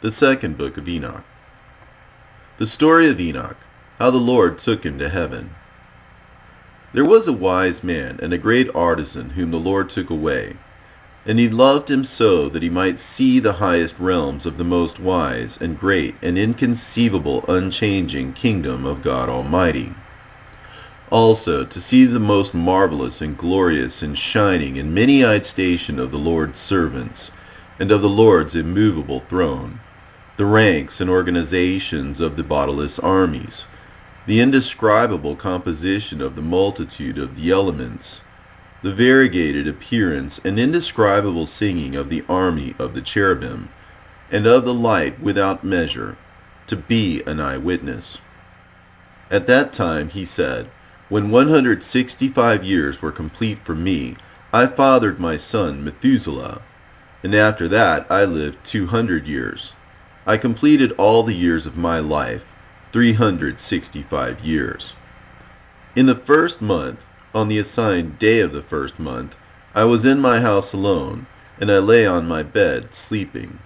The second book of Enoch. The story of Enoch, how the Lord took him to heaven. There was a wise man and a great artisan whom the Lord took away, and he loved him so that he might see the highest realms of the most wise and great and inconceivable unchanging kingdom of God Almighty. Also to see the most marvelous and glorious and shining and many-eyed station of the Lord's servants, and of the Lord's immovable throne, the ranks and organizations of the bodiless armies, the indescribable composition of the multitude of the elements, the variegated appearance and indescribable singing of the army of the cherubim, and of the light without measure, to be an eyewitness. At that time he said, when 165 years were complete for me, I fathered my son Methuselah, and after that I lived 200 years. I completed all the years of my life, 365 years. In the first month, on the assigned day of the first month, I was in my house alone, and I lay on my bed, sleeping.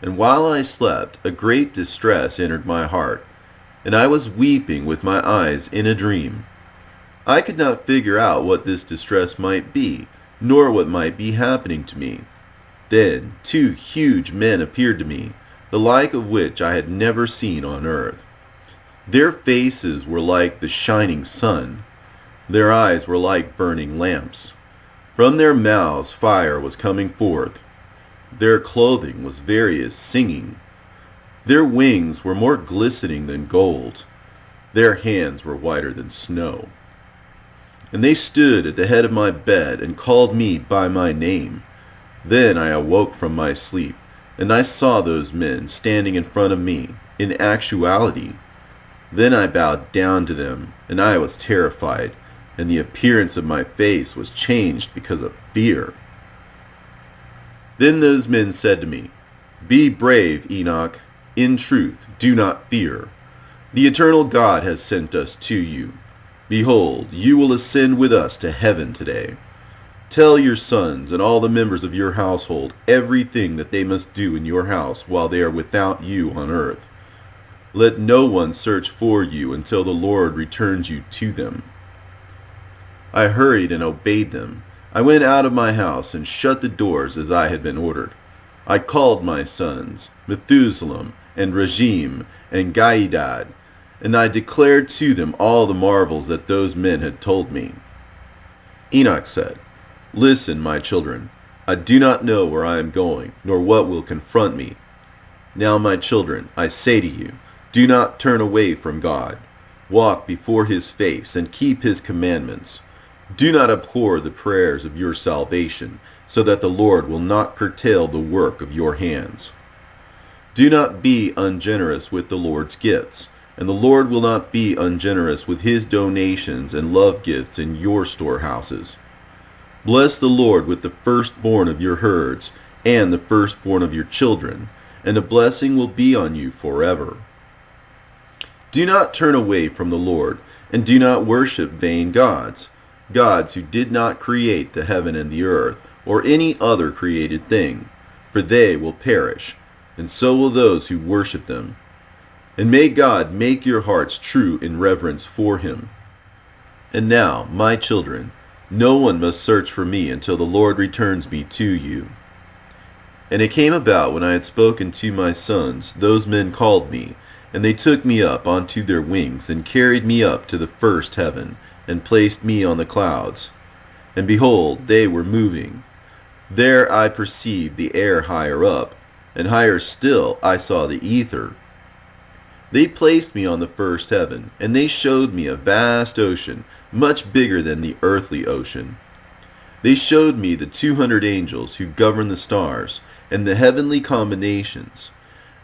And while I slept, a great distress entered my heart, and I was weeping with my eyes in a dream. I could not figure out what this distress might be, nor what might be happening to me. Then 2 huge men appeared to me, the like of which I had never seen on earth. Their faces were like the shining sun. Their eyes were like burning lamps. From their mouths fire was coming forth. Their clothing was various singing. Their wings were more glistening than gold. Their hands were whiter than snow. And they stood at the head of my bed and called me by my name. Then I awoke from my sleep, and I saw those men standing in front of me, in actuality. Then I bowed down to them, and I was terrified, and the appearance of my face was changed because of fear. Then those men said to me, Be brave, Enoch. In truth, do not fear. The eternal God has sent us to you. Behold, you will ascend with us to heaven today. Tell your sons and all the members of your household everything that they must do in your house while they are without you on earth. Let no one search for you until the Lord returns you to them. I hurried and obeyed them. I went out of my house and shut the doors as I had been ordered. I called my sons, Methuselah and Regem and Gaidad, and I declared to them all the marvels that those men had told me. Enoch said, Listen, my children, I do not know where I am going, nor what will confront me. Now, my children, I say to you, do not turn away from God. Walk before his face and keep his commandments. Do not abhor the prayers of your salvation, so that the Lord will not curtail the work of your hands. Do not be ungenerous with the Lord's gifts, and the Lord will not be ungenerous with his donations and love gifts in your storehouses. Bless the Lord with the firstborn of your herds and the firstborn of your children, and a blessing will be on you forever. Do not turn away from the Lord, and do not worship vain gods, gods who did not create the heaven and the earth, or any other created thing, for they will perish, and so will those who worship them. And may God make your hearts true in reverence for him. And now, my children, no one must search for me until the Lord returns me to you. And it came about when I had spoken to my sons, those men called me, and they took me up onto their wings, and carried me up to the first heaven, and placed me on the clouds. And behold, they were moving. There I perceived the air higher up, and higher still I saw the ether. They placed me on the first heaven, and they showed me a vast ocean, much bigger than the earthly ocean. They showed me the 200 angels who govern the stars, and the heavenly combinations.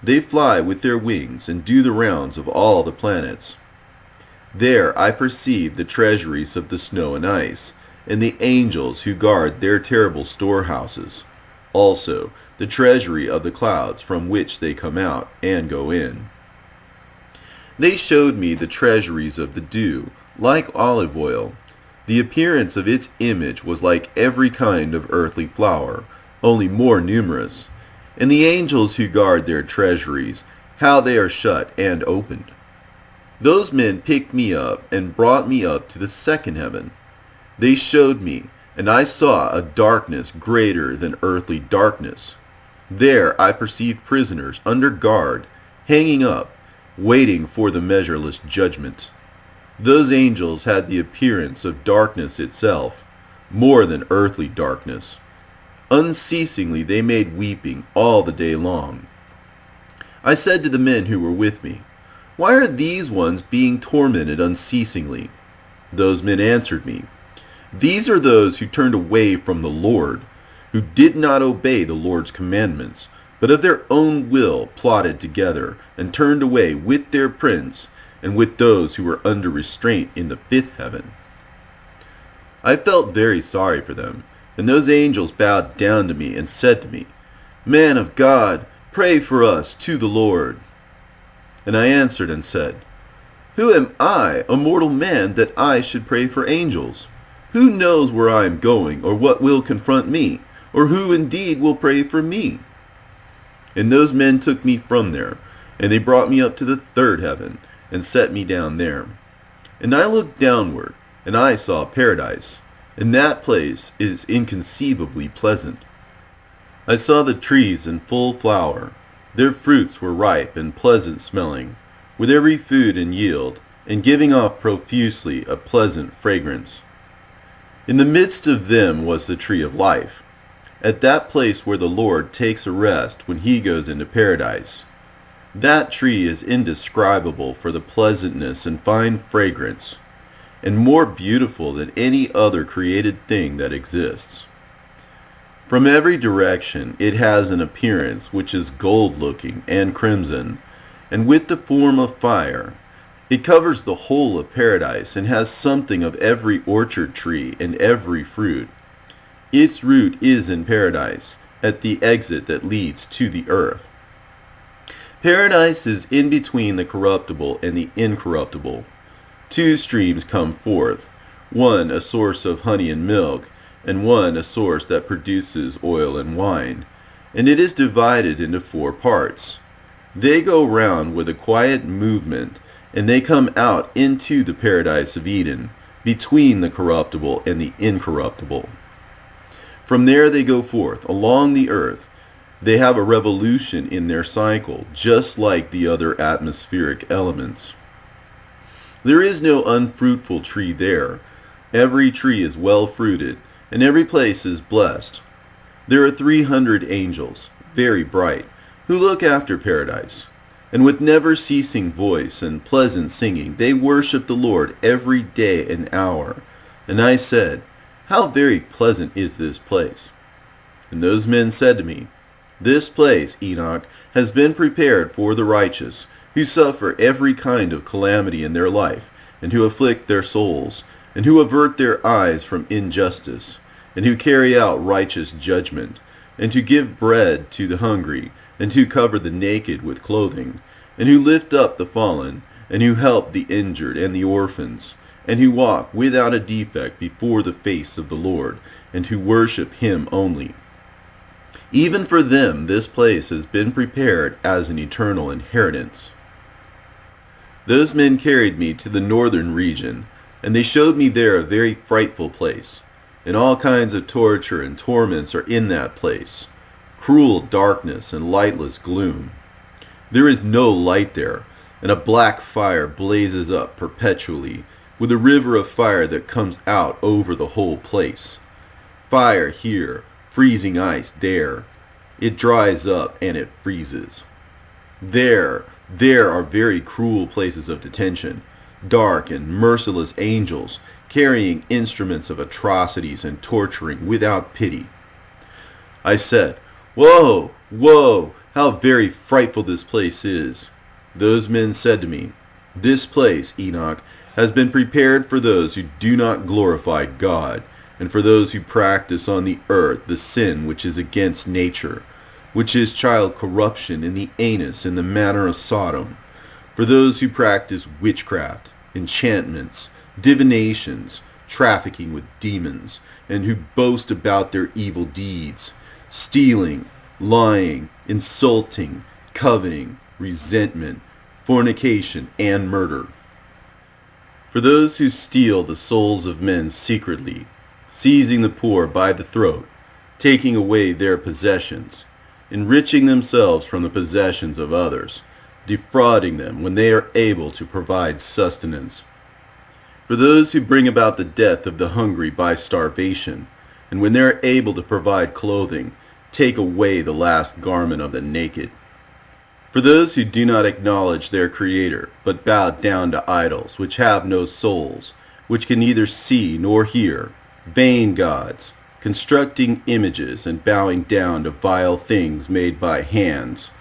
They fly with their wings, and do the rounds of all the planets. There I perceived the treasuries of the snow and ice, and the angels who guard their terrible storehouses. Also the treasury of the clouds from which they come out and go in. They showed me the treasuries of the dew, like olive oil. The appearance of its image was like every kind of earthly flower, only more numerous. and the angels who guard their treasuries, how they are shut and opened. Those men picked me up and brought me up to the second heaven. They showed me, and I saw a darkness greater than earthly darkness. There I perceived prisoners under guard, hanging up, waiting for the measureless judgment. Those angels had the appearance of darkness itself, more than earthly darkness. Unceasingly they made weeping all the day long. I said to the men who were with me, "Why are these ones being tormented unceasingly?" Those men answered me, "These are those who turned away from the Lord, who did not obey the Lord's commandments, but of their own will plotted together, and turned away with their prince, and with those who were under restraint in the fifth heaven." I felt very sorry for them, and those angels bowed down to me and said to me, "Man of God, pray for us to the Lord." And I answered and said, "Who am I, a mortal man, that I should pray for angels? Who knows where I am going, or what will confront me, or who indeed will pray for me?" And those men took me from there, and they brought me up to the third heaven, and set me down there. And I looked downward, and I saw paradise, and that place is inconceivably pleasant. I saw the trees in full flower. Their fruits were ripe and pleasant smelling, with every food in yield, and giving off profusely a pleasant fragrance. In the midst of them was the tree of life, at that place where the Lord takes a rest when he goes into paradise. That tree is indescribable for the pleasantness and fine fragrance, and more beautiful than any other created thing that exists. From every direction it has an appearance which is gold-looking and crimson, and with the form of fire. It covers the whole of paradise, and has something of every orchard tree and every fruit. Its root is in paradise, at the exit that leads to the earth. Paradise is in between the corruptible and the incorruptible. Two streams come forth, one a source of honey and milk, and one a source that produces oil and wine, and it is divided into 4 parts. They go round with a quiet movement, and they come out into the paradise of Eden, between the corruptible and the incorruptible. From there they go forth along the earth. They have a revolution in their cycle, just like the other atmospheric elements. There is no unfruitful tree there. Every tree is well fruited, and every place is blessed. There are 300 angels, very bright, who look after paradise, and with never-ceasing voice and pleasant singing they worship the Lord every day and hour. And I said, "How very pleasant is this place." And those men said to me, "This place, Enoch, has been prepared for the righteous, who suffer every kind of calamity in their life, and who afflict their souls, and who avert their eyes from injustice, and who carry out righteous judgment, and to give bread to the hungry, and to cover the naked with clothing, and who lift up the fallen, and who help the injured and the orphans, and who walk without a defect before the face of the Lord, and who worship him only. Even for them this place has been prepared as an eternal inheritance." Those men carried me to the northern region, and they showed me there a very frightful place, and all kinds of torture and torments are in that place, cruel darkness and lightless gloom. There is no light there, and a black fire blazes up perpetually, with a river of fire that comes out over the whole place. Fire here, freezing ice there. It dries up and it freezes. There are very cruel places of detention, dark and merciless angels carrying instruments of atrocities and torturing without pity. I said, "Woe, woe, how very frightful this place is." Those men said to me, "This place, Enoch, has been prepared for those who do not glorify God, and for those who practice on the earth the sin which is against nature, which is child corruption in the anus in the manner of Sodom, for those who practice witchcraft, enchantments, divinations, trafficking with demons, and who boast about their evil deeds, stealing, lying, insulting, coveting, resentment, fornication, and murder. For those who steal the souls of men secretly, seizing the poor by the throat, taking away their possessions, enriching themselves from the possessions of others, defrauding them when they are able to provide sustenance. For those who bring about the death of the hungry by starvation, and when they are able to provide clothing, take away the last garment of the naked. For those who do not acknowledge their Creator, but bow down to idols which have no souls, which can neither see nor hear, vain gods, constructing images and bowing down to vile things made by hands.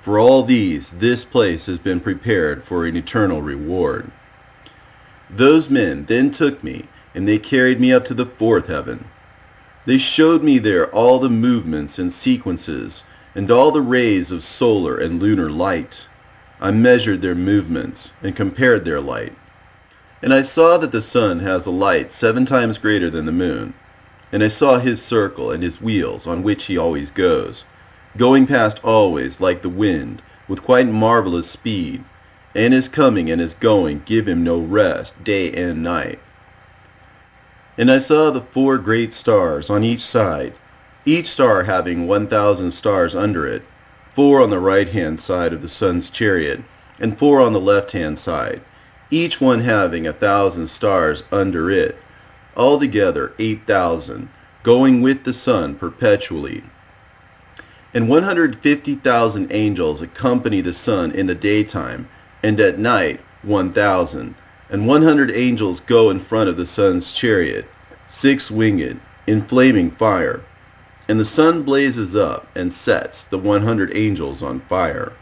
For all these, this place has been prepared for an eternal reward. Those men then took me, and they carried me up to the fourth heaven. They showed me there all the movements and sequences, and all the rays of solar and lunar light. I measured their movements, and compared their light. And I saw that the sun has a light 7 times greater than the moon. And I saw his circle and his wheels, on which he always goes, going past always like the wind, with quite marvelous speed, and his coming and his going give him no rest, day and night. And I saw the 4 great stars on each side, each star having 1,000 stars under it, 4 on the right-hand side of the sun's chariot, and 4 on the left-hand side, each one having 1,000 stars under it, altogether 8,000, going with the sun perpetually. And 150,000 angels accompany the sun in the daytime, and at night 1,000. And 100 angels go in front of the sun's chariot, 6-winged, in flaming fire. And the sun blazes up and sets the 100 angels on fire.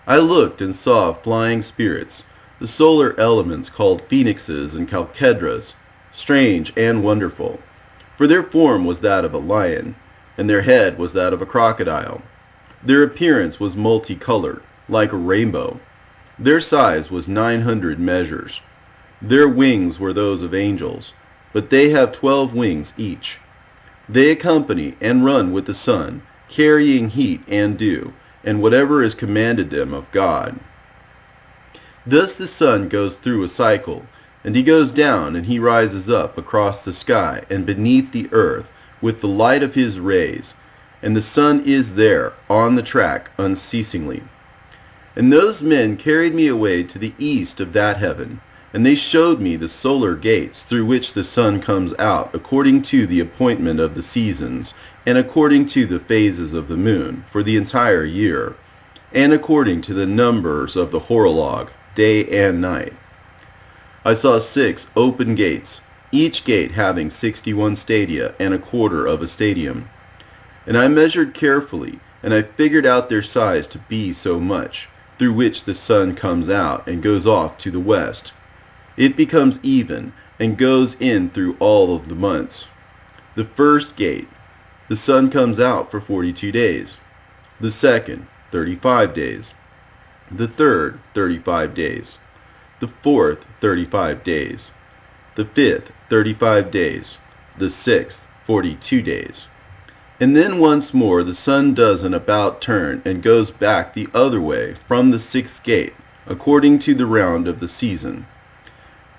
I looked and saw flying spirits, the solar elements called phoenixes and chalkedras, strange and wonderful. For their form was that of a lion, and their head was that of a crocodile. Their appearance was multicolored, like a rainbow. Their size was 900 measures. Their wings were those of angels, but they have 12 wings each. They accompany and run with the sun, carrying heat and dew, and whatever is commanded them of God. Thus the sun goes through a cycle, and he goes down and he rises up across the sky and beneath the earth with the light of his rays, and the sun is there on the track unceasingly. And those men carried me away to the east of that heaven, and they showed me the solar gates through which the sun comes out according to the appointment of the seasons, and according to the phases of the moon for the entire year, and according to the numbers of the horologe, day and night. I saw 6 open gates, each gate having 61 stadia and a quarter of a stadium. And I measured carefully, and I figured out their size to be so much, through which the sun comes out and goes off to the west. It becomes even, and goes in through all of the months. The first gate, the sun comes out for 42 days. The second, 35 days. The third, 35 days. The fourth, 35 days. The fifth, 35 days. The sixth, 42 days. And then once more the sun does an about turn and goes back the other way from the 6th gate, according to the round of the season.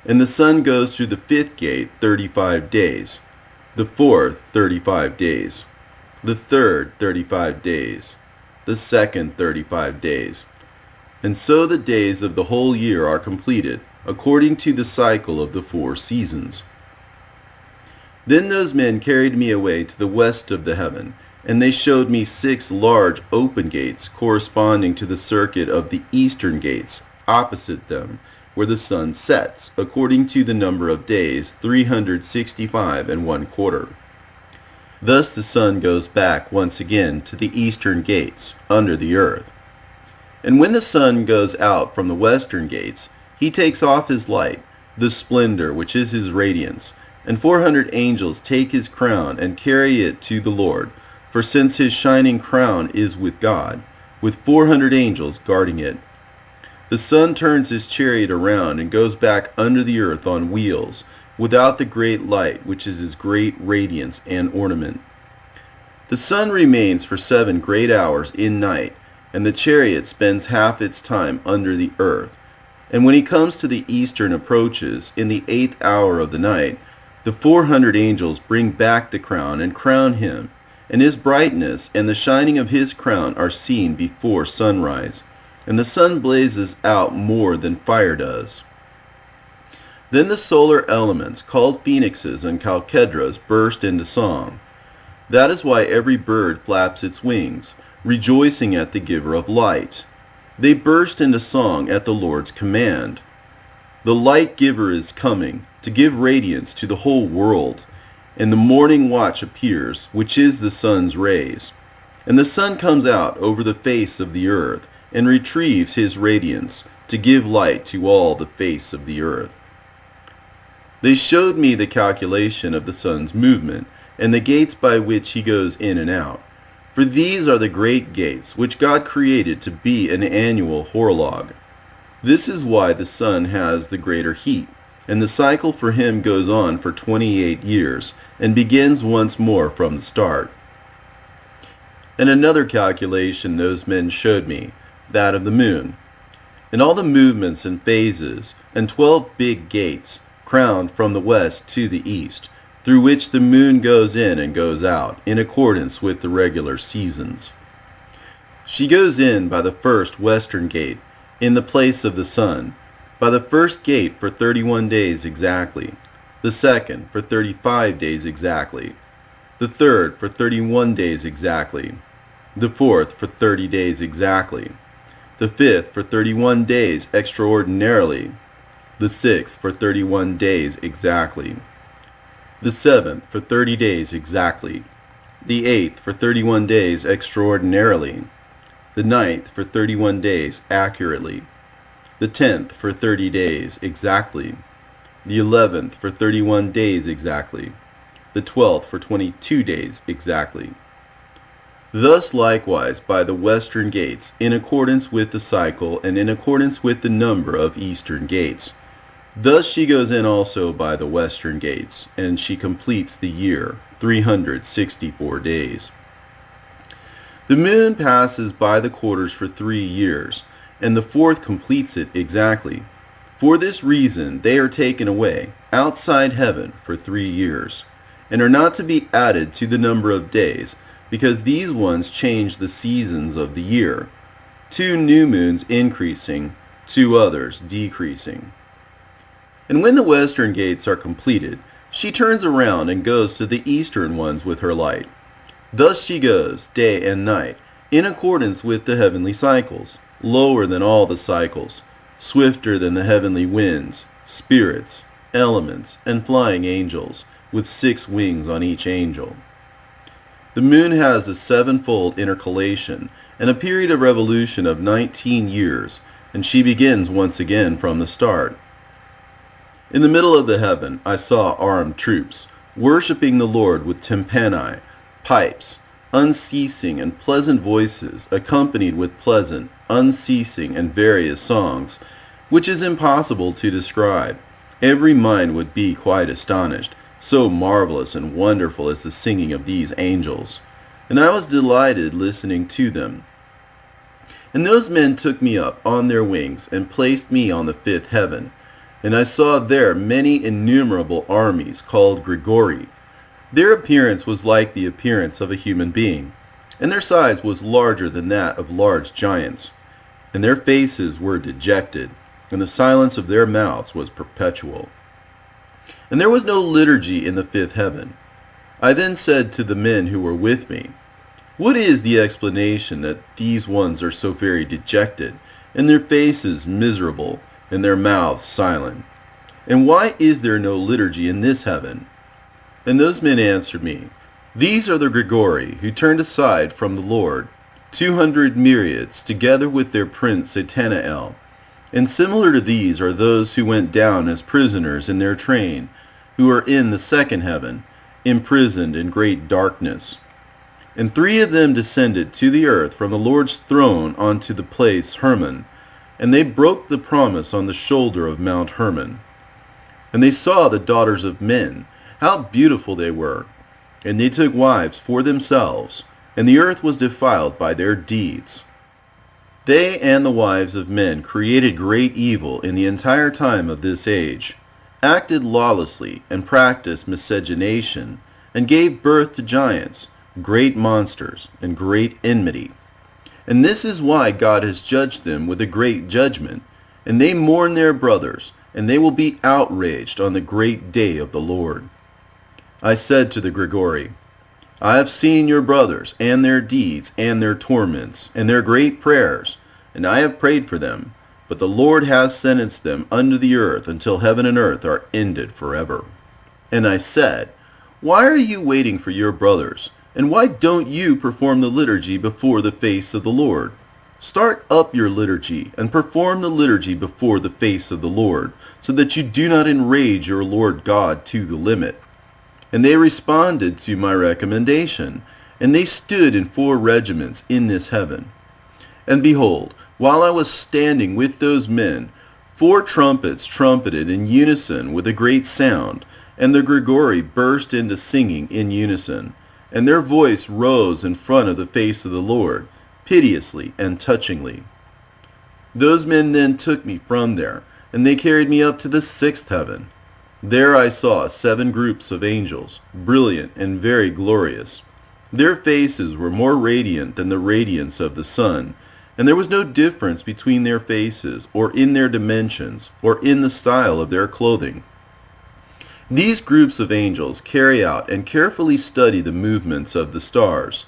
And the sun goes through the 5th gate 35 days, the 4th 35 days, the 3rd 35 days, the 2nd 35 days. And so the days of the whole year are completed, according to the cycle of the 4 seasons. Then those men carried me away to the west of the heaven, and they showed me 6 large open gates corresponding to the circuit of the eastern gates, opposite them, where the sun sets, according to the number of days, 365 1/4. Thus the sun goes back once again to the eastern gates, under the earth. And when the sun goes out from the western gates, he takes off his light, the splendor which is his radiance, and 400 angels take his crown and carry it to the Lord, for since his shining crown is with God, with 400 angels guarding it. The sun turns his chariot around and goes back under the earth on wheels, without the great light which is his great radiance and ornament. The sun remains for 7 great hours in night, and the chariot spends half its time under the earth. And when he comes to the eastern approaches, in the 8th hour of the night, the 400 angels bring back the crown and crown him, and his brightness and the shining of his crown are seen before sunrise, and the sun blazes out more than fire does. Then the solar elements, called phoenixes and chalcedras, burst into song. That is why every bird flaps its wings, rejoicing at the giver of light. They burst into song at the Lord's command. The light giver is coming to give radiance to the whole world, and the morning watch appears, which is the sun's rays. And the sun comes out over the face of the earth, and retrieves his radiance, to give light to all the face of the earth. They showed me the calculation of the sun's movement, and the gates by which he goes in and out. For these are the great gates, which God created to be an annual horologe. This is why the sun has the greater heat, and the cycle for him goes on for 28 years, and begins once more from the start. And another calculation those men showed me, that of the moon, and all the movements and phases, and 12 big gates, crowned from the west to the east, through which the moon goes in and goes out, in accordance with the regular seasons. She goes in by the first western gate, in the place of the sun, by the first gate for 31 days exactly, the second for 35 days exactly, the third for 31 days exactly, the fourth for 30 days exactly, the fifth for 31 days extraordinarily, the sixth for 31 days exactly, the seventh for 30 days exactly, the eighth for 31 days extraordinarily, the ninth for 31 days accurately, the 10th for 30 days exactly, the 11th for 31 days exactly, the 12th for 22 days exactly. Thus likewise by the western gates, in accordance with the cycle and in accordance with the number of eastern gates. Thus she goes in also by the western gates, and she completes the year, 364 days. The moon passes by the quarters for 3 years, and the fourth completes it exactly. For this reason they are taken away, outside heaven, for 3 years, and are not to be added to the number of days, because these ones change the seasons of the year, 2 new moons increasing, 2 others decreasing. And when the western gates are completed, she turns around and goes to the eastern ones with her light. Thus she goes, day and night, in accordance with the heavenly cycles, lower than all the cycles, swifter than the heavenly winds, spirits, elements, and flying angels, with 6 wings on each angel. The moon has a 7-fold intercalation, and a period of revolution of 19 years, and she begins once again from the start. In the middle of the heaven I saw armed troops, worshipping the Lord with tympani, pipes, unceasing and pleasant voices, accompanied with pleasant, unceasing and various songs, which is impossible to describe. Every mind would be quite astonished, so marvelous and wonderful is the singing of these angels. And I was delighted listening to them. And those men took me up on their wings, and placed me on the 5th heaven. And I saw there many innumerable armies, called Grigori. Their appearance was like the appearance of a human being, and their size was larger than that of large giants. And their faces were dejected, and the silence of their mouths was perpetual. And there was no liturgy in the 5th heaven. I then said to the men who were with me, "What is the explanation that these ones are so very dejected, and their faces miserable, and their mouths silent? And why is there no liturgy in this heaven?" And those men answered me, "These are the Grigori, who turned aside from the Lord, 200 myriads, together with their prince Satanael. And similar to these are those who went down as prisoners in their train, who are in the 2nd heaven, imprisoned in great darkness. And 3 of them descended to the earth from the Lord's throne onto the place Hermon, and they broke the promise on the shoulder of Mount Hermon. And they saw the daughters of men, how beautiful they were, and they took wives for themselves, and the earth was defiled by their deeds. They and the wives of men created great evil in the entire time of this age, acted lawlessly, and practiced miscegenation, and gave birth to giants, great monsters, and great enmity. And this is why God has judged them with a great judgment, and they mourn their brothers, and they will be outraged on the great day of the Lord. I said to the Gregory, I have seen your brothers, and their deeds, and their torments, and their great prayers, and I have prayed for them, but the Lord has sentenced them under the earth until heaven and earth are ended forever. And I said, Why are you waiting for your brothers? And why don't you perform the liturgy before the face of the Lord? Start up your liturgy, and perform the liturgy before the face of the Lord, so that you do not enrage your Lord God to the limit. And they responded to my recommendation, and they stood in 4 regiments in this heaven. And behold, while I was standing with those men, 4 trumpets trumpeted in unison with a great sound, and the Gregory burst into singing in unison, and their voice rose in front of the face of the Lord, piteously and touchingly. Those men then took me from there, and they carried me up to the 6th heaven. There I saw 7 groups of angels, brilliant and very glorious. Their faces were more radiant than the radiance of the sun, and there was no difference between their faces, or in their dimensions, or in the style of their clothing. These groups of angels carry out and carefully study the movements of the stars,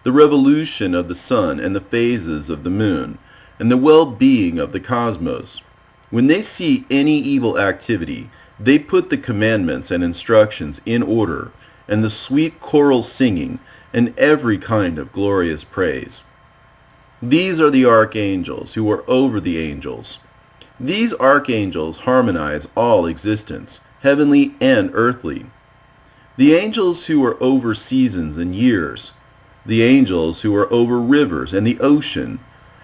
the revolution of the sun and the phases of the moon, and the well-being of the cosmos. When they see any evil activity, they put the commandments and instructions in order, and the sweet choral singing, and every kind of glorious praise. These are the archangels who are over the angels. These archangels harmonize all existence, heavenly and earthly. The angels who are over seasons and years, the angels who are over rivers and the ocean,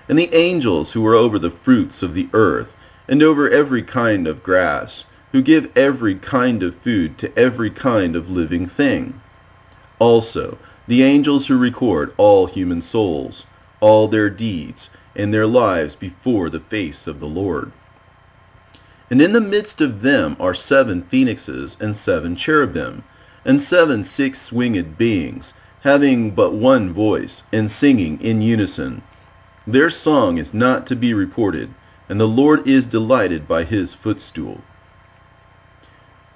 and the angels who are over the fruits of the earth, and over every kind of grass, who give every kind of food to every kind of living thing. Also, the angels who record all human souls, all their deeds, and their lives before the face of the Lord. And in the midst of them are 7 phoenixes and 7 cherubim, and 7 6-winged beings, having but one voice, and singing in unison. Their song is not to be reported, and the Lord is delighted by his footstool.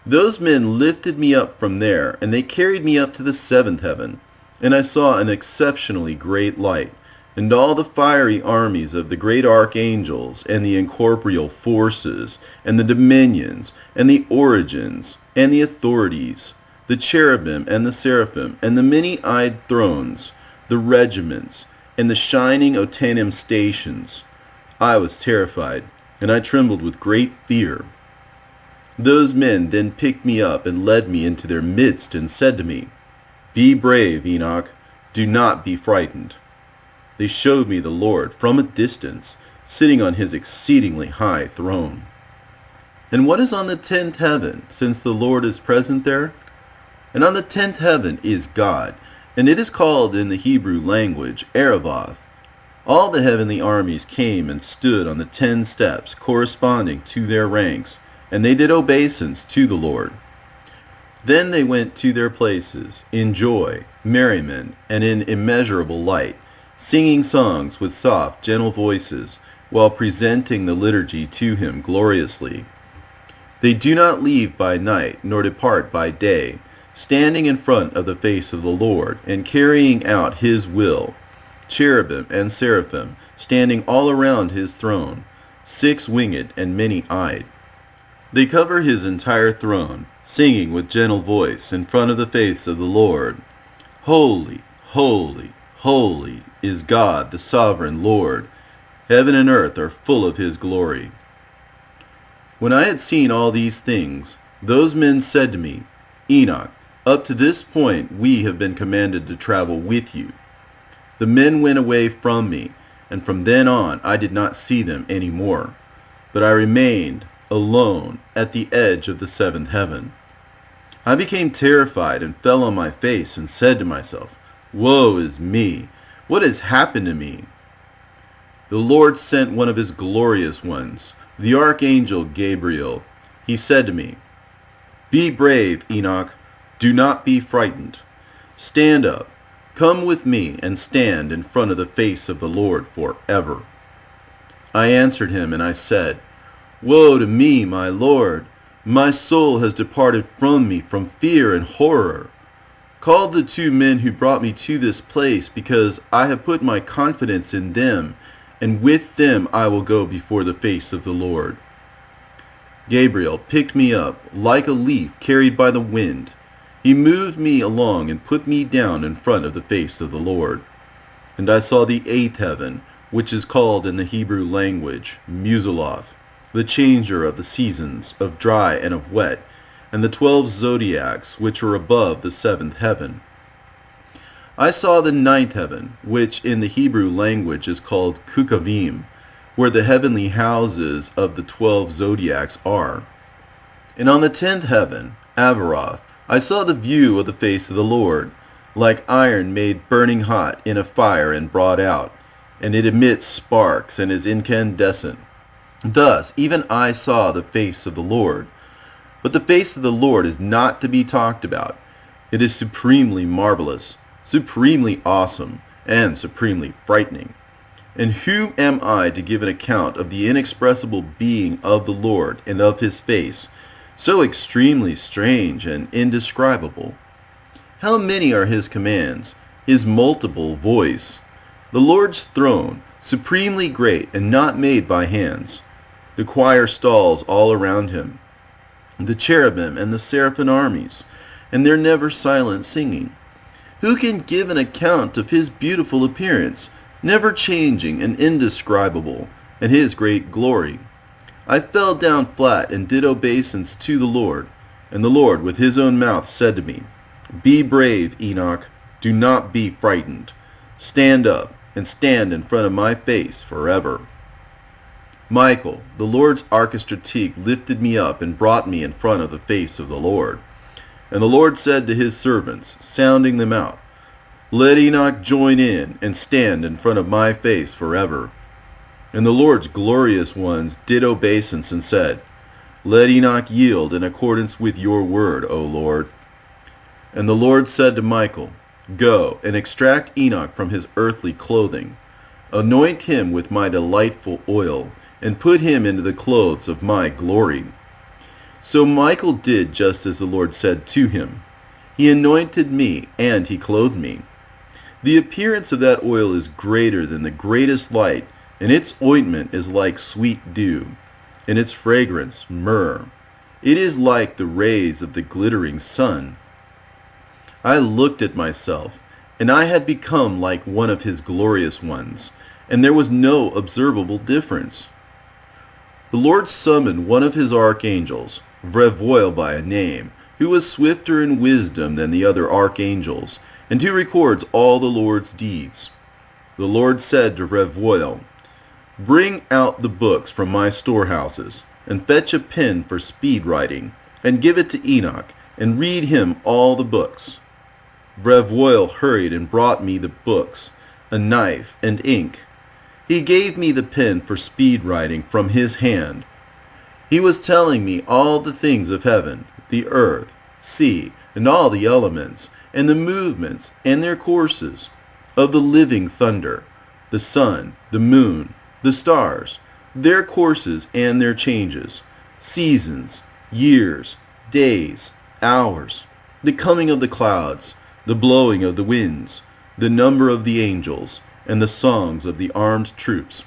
Those men lifted me up from there, and they carried me up to the 7th heaven, and I saw an exceptionally great light, and all the fiery armies of the great archangels, and the incorporeal forces, and the dominions, and the origins, and the authorities, the cherubim and the seraphim, and the many-eyed thrones, the regiments, and the shining Otanim stations. I was terrified, and I trembled with great fear. Those men then picked me up and led me into their midst, and said to me, Be brave, Enoch, do not be frightened. They showed me the Lord from a distance, sitting on his exceedingly high throne. And what is on the 10th heaven, since the Lord is present there? And on the 10th heaven is God, and it is called in the Hebrew language Aravoth. All the heavenly armies came and stood on the 10 steps corresponding to their ranks, and they did obeisance to the Lord. Then they went to their places in joy, merriment, and in immeasurable light, singing songs with soft, gentle voices, while presenting the liturgy to him gloriously. They do not leave by night, nor depart by day, standing in front of the face of the Lord, and carrying out his will, cherubim and seraphim, standing all around his throne, 6-winged and many-eyed. They cover his entire throne, singing with gentle voice in front of the face of the Lord, Holy, holy, holy is God the sovereign Lord. Heaven and earth are full of his glory. When I had seen all these things, those men said to me, Enoch, up to this point we have been commanded to travel with you. The men went away from me, and from then on I did not see them any more, but I remained alone at the edge of the 7th heaven. I became terrified and fell on my face and said to myself, Woe is me! What has happened to me? The Lord sent one of his glorious ones, the archangel Gabriel. He said to me, Be brave, Enoch. Do not be frightened. Stand up. Come with me and stand in front of the face of the Lord forever. I answered him and I said, Woe to me, my Lord! My soul has departed from me from fear and horror. Call the 2 men who brought me to this place, because I have put my confidence in them, and with them I will go before the face of the Lord. Gabriel picked me up like a leaf carried by the wind. He moved me along and put me down in front of the face of the Lord. And I saw the 8th heaven, which is called in the Hebrew language Muzaloth, the changer of the seasons, of dry and of wet, and the 12 zodiacs which are above the 7th heaven. I saw the 9th heaven, which in the Hebrew language is called Kukavim, where the heavenly houses of the 12 zodiacs are. And on the 10th heaven, Avaroth, I saw the view of the face of the Lord, like iron made burning hot in a fire and brought out, and it emits sparks and is incandescent. Thus even I saw the face of the Lord. But the face of the Lord is not to be talked about. It is supremely marvelous, supremely awesome, and supremely frightening. And who am I to give an account of the inexpressible being of the Lord and of his face, so extremely strange and indescribable? How many are his commands, his multiple voice? The Lord's throne, supremely great and not made by hands. The choir stalls all around him, the cherubim and the seraphim armies, and their never silent singing. Who can give an account of his beautiful appearance, never changing and indescribable, and his great glory? I fell down flat and did obeisance to the Lord, and the Lord with his own mouth said to me, Be brave, Enoch, do not be frightened. Stand up and stand in front of my face forever. Michael, the Lord's archistratege, lifted me up and brought me in front of the face of the Lord. And the Lord said to his servants, sounding them out, Let Enoch join in and stand in front of my face forever. And the Lord's glorious ones did obeisance and said, Let Enoch yield in accordance with your word, O Lord. And the Lord said to Michael, Go and extract Enoch from his earthly clothing. Anoint him with my delightful oil, and put him into the clothes of my glory. So Michael did just as the Lord said to him. He anointed me, and he clothed me. The appearance of that oil is greater than the greatest light, and its ointment is like sweet dew, and its fragrance myrrh. It is like the rays of the glittering sun. I looked at myself, and I had become like one of his glorious ones, and there was no observable difference. The Lord summoned one of his archangels, Vrevoil by a name, who was swifter in wisdom than the other archangels, and who records all the Lord's deeds. The Lord said to Vrevoil, Bring out the books from my storehouses, and fetch a pen for speed writing, and give it to Enoch, and read him all the books. Vrevoil hurried and brought me the books, a knife, and ink. He gave me the pen for speed writing from his hand. He was telling me all the things of heaven, the earth, sea, and all the elements, and the movements and their courses, of the living thunder, the sun, the moon, the stars, their courses and their changes, seasons, years, days, hours, the coming of the clouds, the blowing of the winds, the number of the angels, and the songs of the armed troops,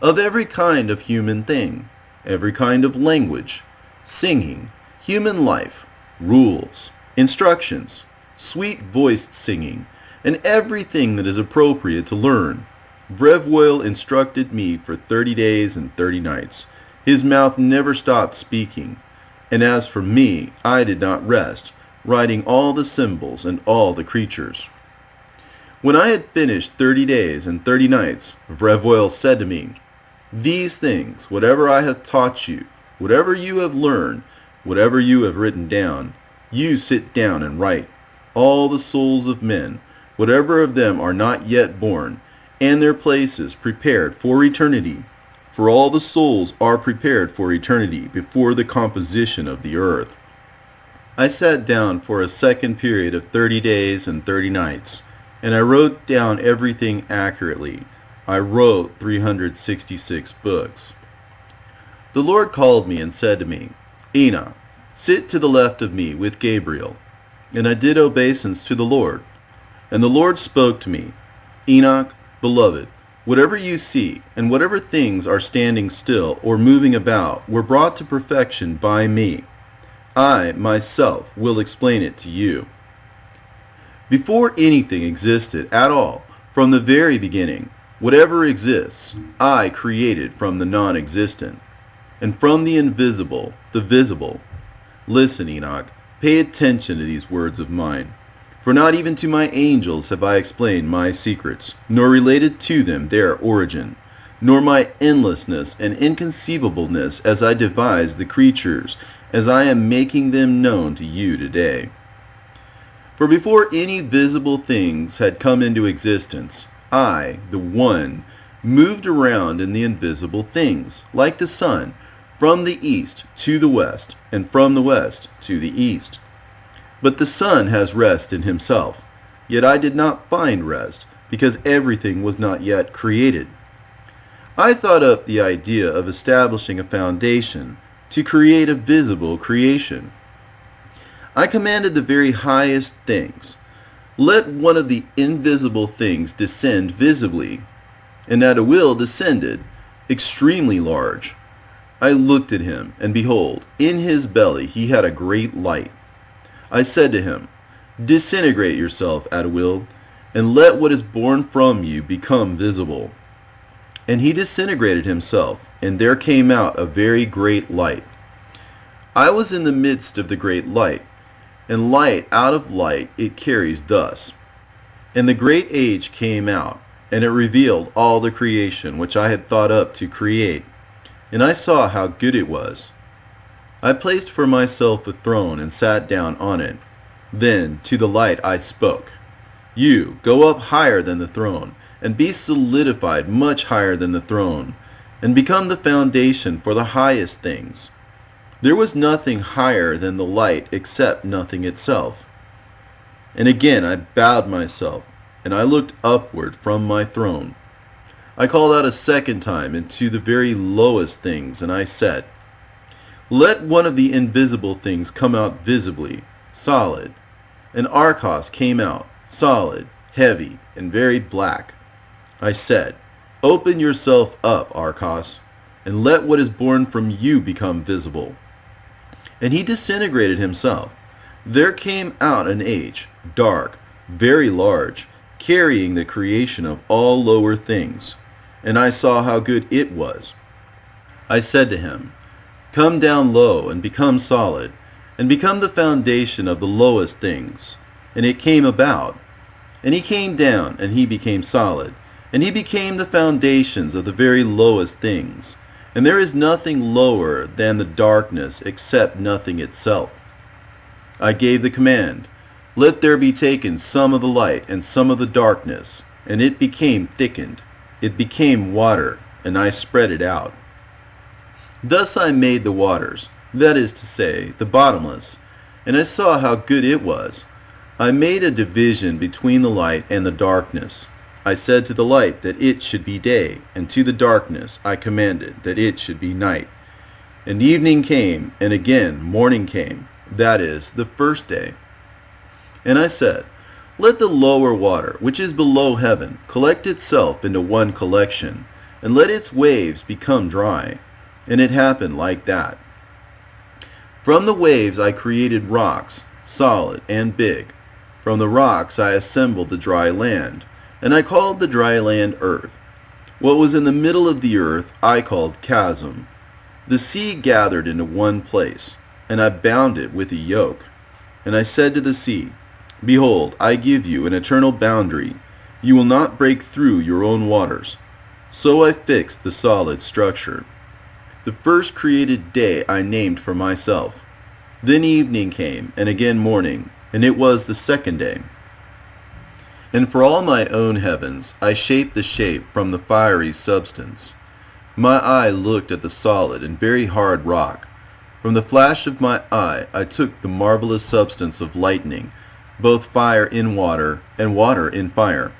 of every kind of human thing, every kind of language, singing, human life, rules, instructions, sweet-voiced singing, and everything that is appropriate to learn. Vrevoil instructed me for 30 days and 30 nights. His mouth never stopped speaking. And as for me, I did not rest, writing all the symbols and all the creatures. When I had finished 30 days and 30 nights, Vrevoil said to me, These things, whatever I have taught you, whatever you have learned, whatever you have written down, You sit down and write. All the souls of men, whatever of them are not yet born, and their places prepared for eternity. For all the souls are prepared for eternity before the composition of the earth. I sat down for a second period of 30 days and 30 nights, and I wrote down everything accurately. I wrote 366 books. The Lord called me and said to me, Enoch, sit to the left of me with Gabriel. And I did obeisance to the Lord. And the Lord spoke to me, Enoch, beloved, whatever you see, and whatever things are standing still or moving about, were brought to perfection by me. I, myself, will explain it to you. Before anything existed at all, from the very beginning, whatever exists, I created from the non-existent, and from the invisible, the visible. Listen, Enoch, pay attention to these words of mine. For not even to my angels have I explained my secrets, nor related to them their origin, nor my endlessness and inconceivableness as I devise the creatures, as I am making them known to you today. For before any visible things had come into existence, I, the One, moved around in the invisible things, like the sun, from the east to the west, and from the west to the east. But the sun has rest in himself, yet I did not find rest, because everything was not yet created. I thought up the idea of establishing a foundation to create a visible creation. I commanded the very highest things, let one of the invisible things descend visibly, and at a will descended, extremely large. I looked at him, and behold, in his belly he had a great light. I said to him, disintegrate yourself at a will, and let what is born from you become visible. And he disintegrated himself, and there came out a very great light. I was in the midst of the great light, and light out of light it carries thus. And the great age came out, and it revealed all the creation which I had thought up to create, and I saw how good it was. I placed for myself a throne and sat down on it. Then to the light I spoke, you go up higher than the throne, and be solidified much higher than the throne, and become the foundation for the highest things. There was nothing higher than the light except nothing itself. And again I bowed myself, and I looked upward from my throne. I called out a second time into the very lowest things, and I said, let one of the invisible things come out visibly, solid. And Archos came out, solid, heavy, and very black. I said, open yourself up, Archos, and let what is born from you become visible. And he disintegrated himself. There came out an age, dark, very large, carrying the creation of all lower things. And I saw how good it was. I said to him, come down low and become solid, and become the foundation of the lowest things. And it came about. And he came down, and he became solid, and he became the foundations of the very lowest things. And there is nothing lower than the darkness except nothing itself. I gave the command, let there be taken some of the light and some of the darkness, and it became thickened. It became water, and I spread it out. Thus I made the waters, that is to say, the bottomless, and I saw how good it was. I made a division between the light and the darkness. I said to the light that it should be day, and to the darkness I commanded that it should be night. And evening came, and again morning came, that is, the first day. And I said, let the lower water, which is below heaven, collect itself into one collection, and let its waves become dry. And it happened like that. From the waves I created rocks, solid and big. From the rocks I assembled the dry land, and I called the dry land earth. What was in the middle of the earth I called chasm. The sea gathered into one place, and I bound it with a yoke. And I said to the sea, behold, I give you an eternal boundary. You will not break through your own waters. So I fixed the solid structure. The first created day I named for myself. Then evening came, and again morning, and it was the second day. And for all my own heavens I shaped the shape from the fiery substance. My eye looked at the solid and very hard rock. From the flash of my eye I took the marvelous substance of lightning, both fire in water, and water in fire.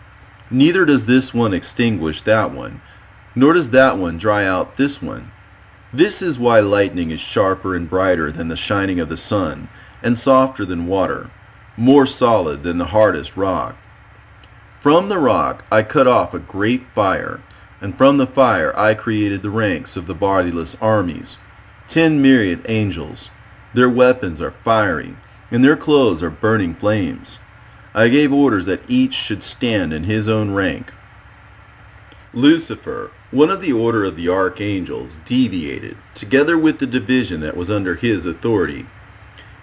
Neither does this one extinguish that one, nor does that one dry out this one. This is why lightning is sharper and brighter than the shining of the sun, and softer than water, more solid than the hardest rock. From the rock I cut off a great fire, and from the fire I created the ranks of the bodiless armies, 10 myriad angels. Their weapons are fiery, and their clothes are burning flames. I gave orders that each should stand in his own rank. Lucifer, one of the order of the archangels, deviated, together with the division that was under his authority.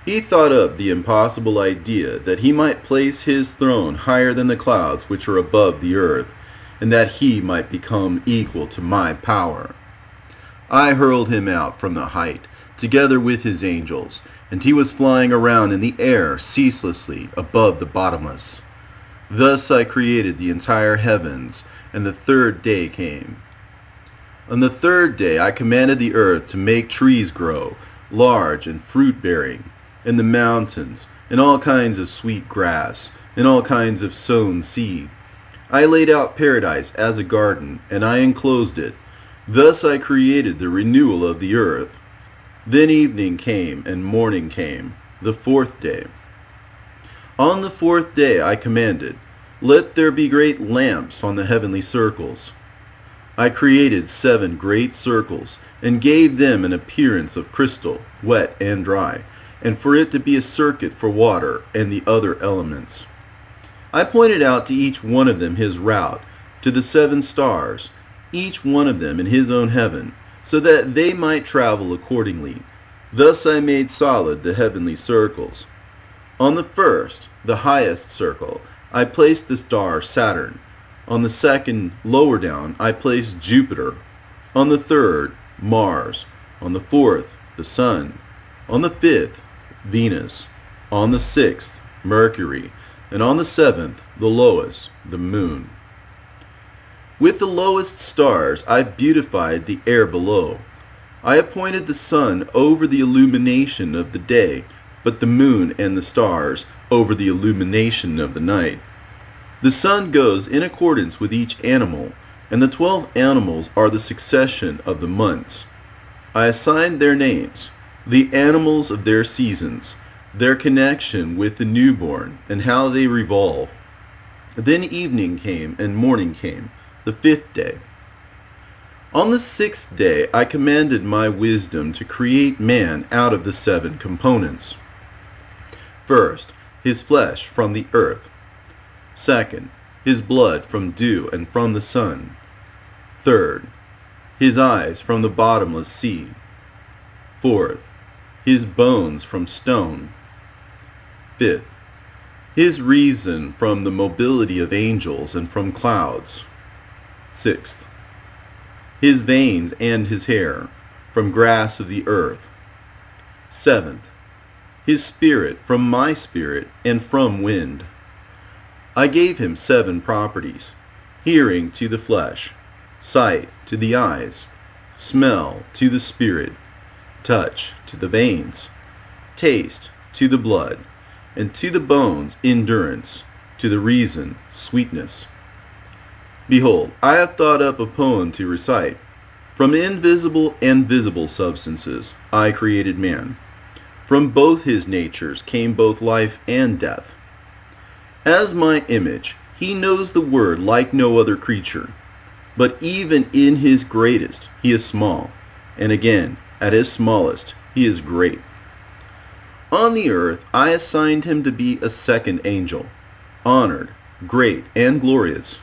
He thought up the impossible idea that he might place his throne higher than the clouds which are above the earth, and that he might become equal to my power. I hurled him out from the height, together with his angels, and he was flying around in the air ceaselessly above the bottomless. Thus I created the entire heavens, and the third day came. On the third day I commanded the earth to make trees grow, large and fruit-bearing, and the mountains, and all kinds of sweet grass, and all kinds of sown seed. I laid out paradise as a garden, and I enclosed it. Thus I created the renewal of the earth. Then evening came, and morning came, the fourth day. On the fourth day I commanded, let there be great lamps on the heavenly circles. I created 7 great circles, and gave them an appearance of crystal, wet and dry, and for it to be a circuit for water and the other elements. I pointed out to each one of them his route, to the 7 stars, each one of them in his own heaven, so that they might travel accordingly. Thus I made solid the heavenly circles. On the first, the highest circle, I placed the star Saturn. On the second, lower down, I placed Jupiter. On the third, Mars. On the fourth, the Sun. On the fifth, Venus. On the sixth, Mercury. And on the seventh, the lowest, the Moon. With the lowest stars I beautified the air below. I appointed the sun over the illumination of the day, but the moon and the stars over the illumination of the night. The sun goes in accordance with each animal, and the 12 animals are the succession of the months. I assigned their names, the animals of their seasons, their connection with the newborn, and how they revolve. Then evening came and morning came, the 5th day. On the 6th day I commanded my wisdom to create man out of the 7 components. First, his flesh from the earth. Second, his blood from dew and from the sun. Third, his eyes from the bottomless sea. Fourth, his bones from stone. Fifth, his reason from the mobility of angels and from clouds. Sixth, his veins and his hair from grass of the earth. Seventh, his spirit from my spirit and from wind. I gave him 7 properties: hearing to the flesh, sight to the eyes, smell to the spirit, touch to the veins, taste to the blood, and to the bones endurance, to the reason sweetness. Behold, I have thought up a poem to recite. From invisible and visible substances I created man. From both his natures came both life and death. As my image, he knows the word like no other creature. But even in his greatest, he is small, and again, at his smallest, he is great. On the earth, I assigned him to be a second angel, honored, great, and glorious.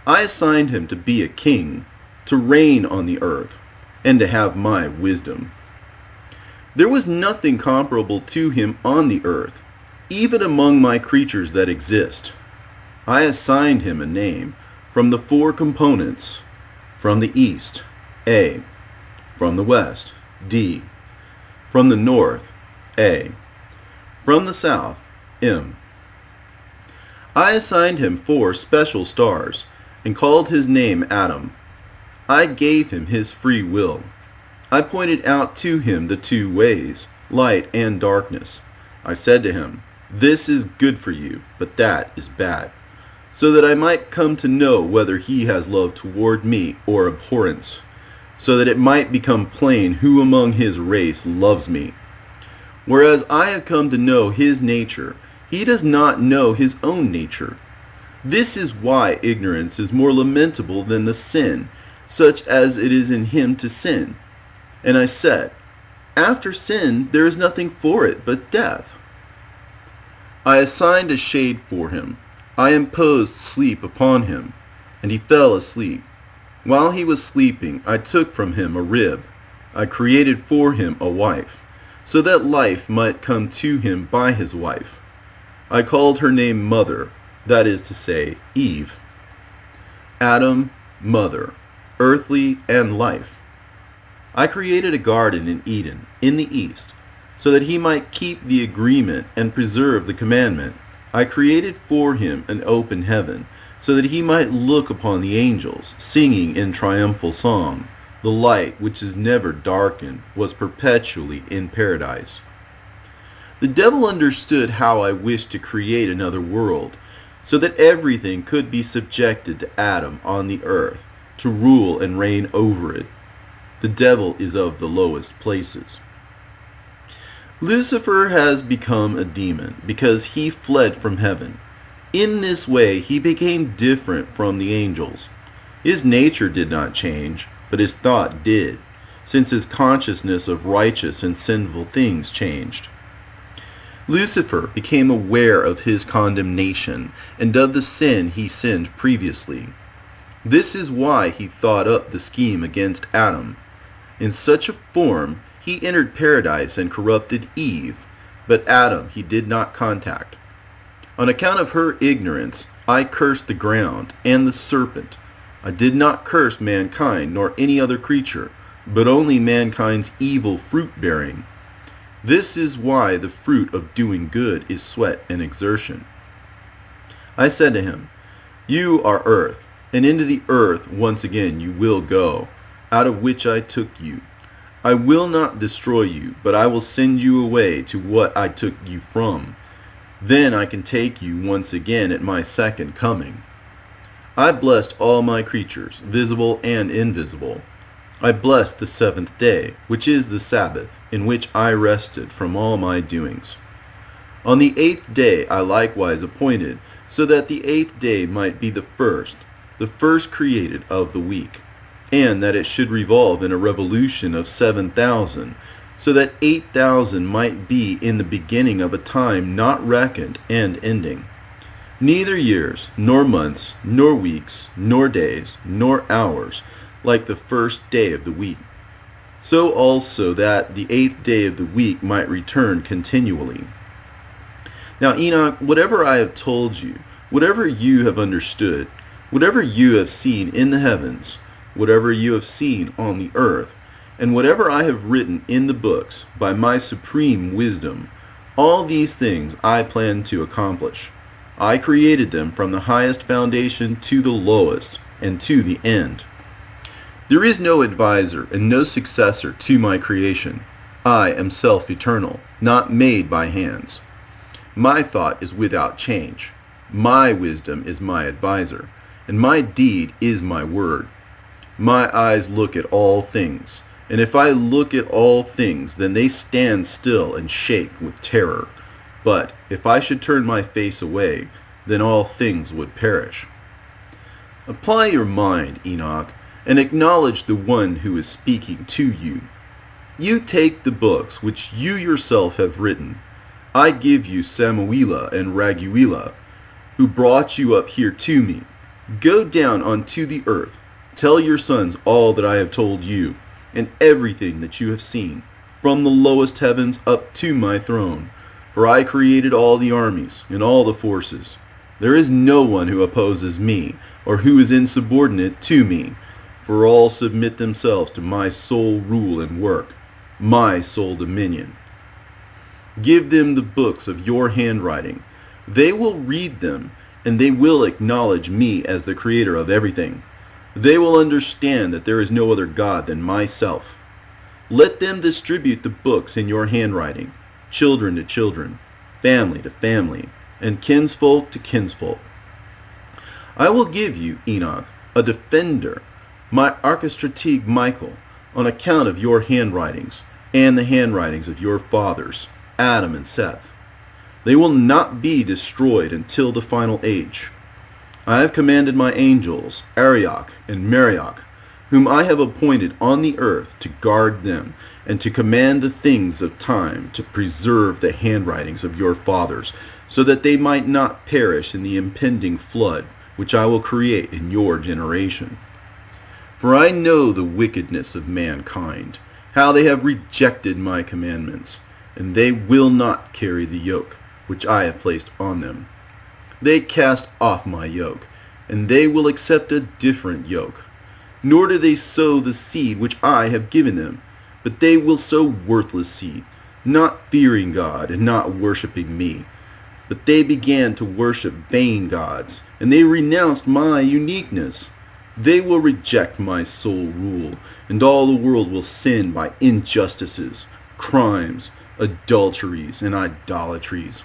I assigned him to be a king, to reign on the earth, and to have my wisdom. There was nothing comparable to him on the earth, even among my creatures that exist. I assigned him a name from the 4 components: from the east, A; from the west, D; from the north, A. From the south, M. I assigned him 4 special stars, and called his name Adam. I gave him his free will. I pointed out to him the 2 ways, light and darkness. I said to him, "This is good for you, but that is bad," so that I might come to know whether he has love toward me or abhorrence, so that it might become plain who among his race loves me. Whereas I have come to know his nature, he does not know his own nature. This is why ignorance is more lamentable than the sin, such as it is in him to sin. And I said, after sin there is nothing for it but death. I assigned a shade for him. I imposed sleep upon him, and he fell asleep. While he was sleeping, I took from him a rib. I created for him a wife, so that life might come to him by his wife. I called her name Mother, that is to say, Eve. Adam, Mother, earthly and life. I created a garden in Eden, in the east, so that he might keep the agreement and preserve the commandment. I created for him an open heaven, so that he might look upon the angels, singing in triumphal song. The light, which is never darkened, was perpetually in paradise. The devil understood how I wished to create another world, so that everything could be subjected to Adam on the earth, to rule and reign over it. The devil is of the lowest places. Lucifer has become a demon because he fled from heaven. In this way he became different from the angels. His nature did not change, but his thought did, since his consciousness of righteous and sinful things changed. Lucifer became aware of his condemnation and of the sin he sinned previously. This is why he thought up the scheme against Adam. In such a form, he entered paradise and corrupted Eve, but Adam he did not contact. On account of her ignorance, I cursed the ground and the serpent. I did not curse mankind nor any other creature, but only mankind's evil fruit-bearing. This is why the fruit of doing good is sweat and exertion. I said to him, "You are earth, and into the earth once again you will go, out of which I took you. I will not destroy you, but I will send you away to what I took you from. Then I can take you once again at my second coming." I blessed all my creatures, visible and invisible. I blessed the 7th day, which is the Sabbath, in which I rested from all my doings. On the 8th day I likewise appointed, so that the 8th day might be the first created of the week, and that it should revolve in a revolution of 7,000, so that 8,000 might be in the beginning of a time not reckoned and ending. Neither years, nor months, nor weeks, nor days, nor hours, like the first day of the week. So also that the 8th day of the week might return continually. Now Enoch, whatever I have told you, whatever you have understood, whatever you have seen in the heavens, whatever you have seen on the earth, and whatever I have written in the books by my supreme wisdom, all these things I plan to accomplish. I created them from the highest foundation to the lowest, and to the end. There is no advisor and no successor to my creation. I am self-eternal, not made by hands. My thought is without change. My wisdom is my advisor, and my deed is my word. My eyes look at all things, and if I look at all things, then they stand still and shake with terror. But if I should turn my face away, then all things would perish. Apply your mind, Enoch, and acknowledge the one who is speaking to you. You take the books which you yourself have written. I give you Samuela and Raguela, who brought you up here to me. Go down onto the earth. Tell your sons all that I have told you, and everything that you have seen, from the lowest heavens up to my throne. For I created all the armies and all the forces. There is no one who opposes me, or who is insubordinate to me, for all submit themselves to my sole rule and work, my sole dominion. Give them the books of your handwriting. They will read them, and they will acknowledge me as the creator of everything. They will understand that there is no other God than myself. Let them distribute the books in your handwriting, children to children, family to family, and kinsfolk to kinsfolk. I will give you, Enoch, a defender, my archistratege Michael, on account of your handwritings and the handwritings of your fathers, Adam and Seth. They will not be destroyed until the final age. I have commanded my angels, Arioch and Marioch, whom I have appointed on the earth to guard them, and to command the things of time, to preserve the handwritings of your fathers, so that they might not perish in the impending flood, which I will create in your generation. For I know the wickedness of mankind, how they have rejected my commandments, and they will not carry the yoke which I have placed on them. They cast off my yoke, and they will accept a different yoke. Nor do they sow the seed which I have given them, but they will sow worthless seed, not fearing God and not worshiping me. But they began to worship vain gods, and they renounced my uniqueness. They will reject my sole rule, and all the world will sin by injustices, crimes, adulteries, and idolatries.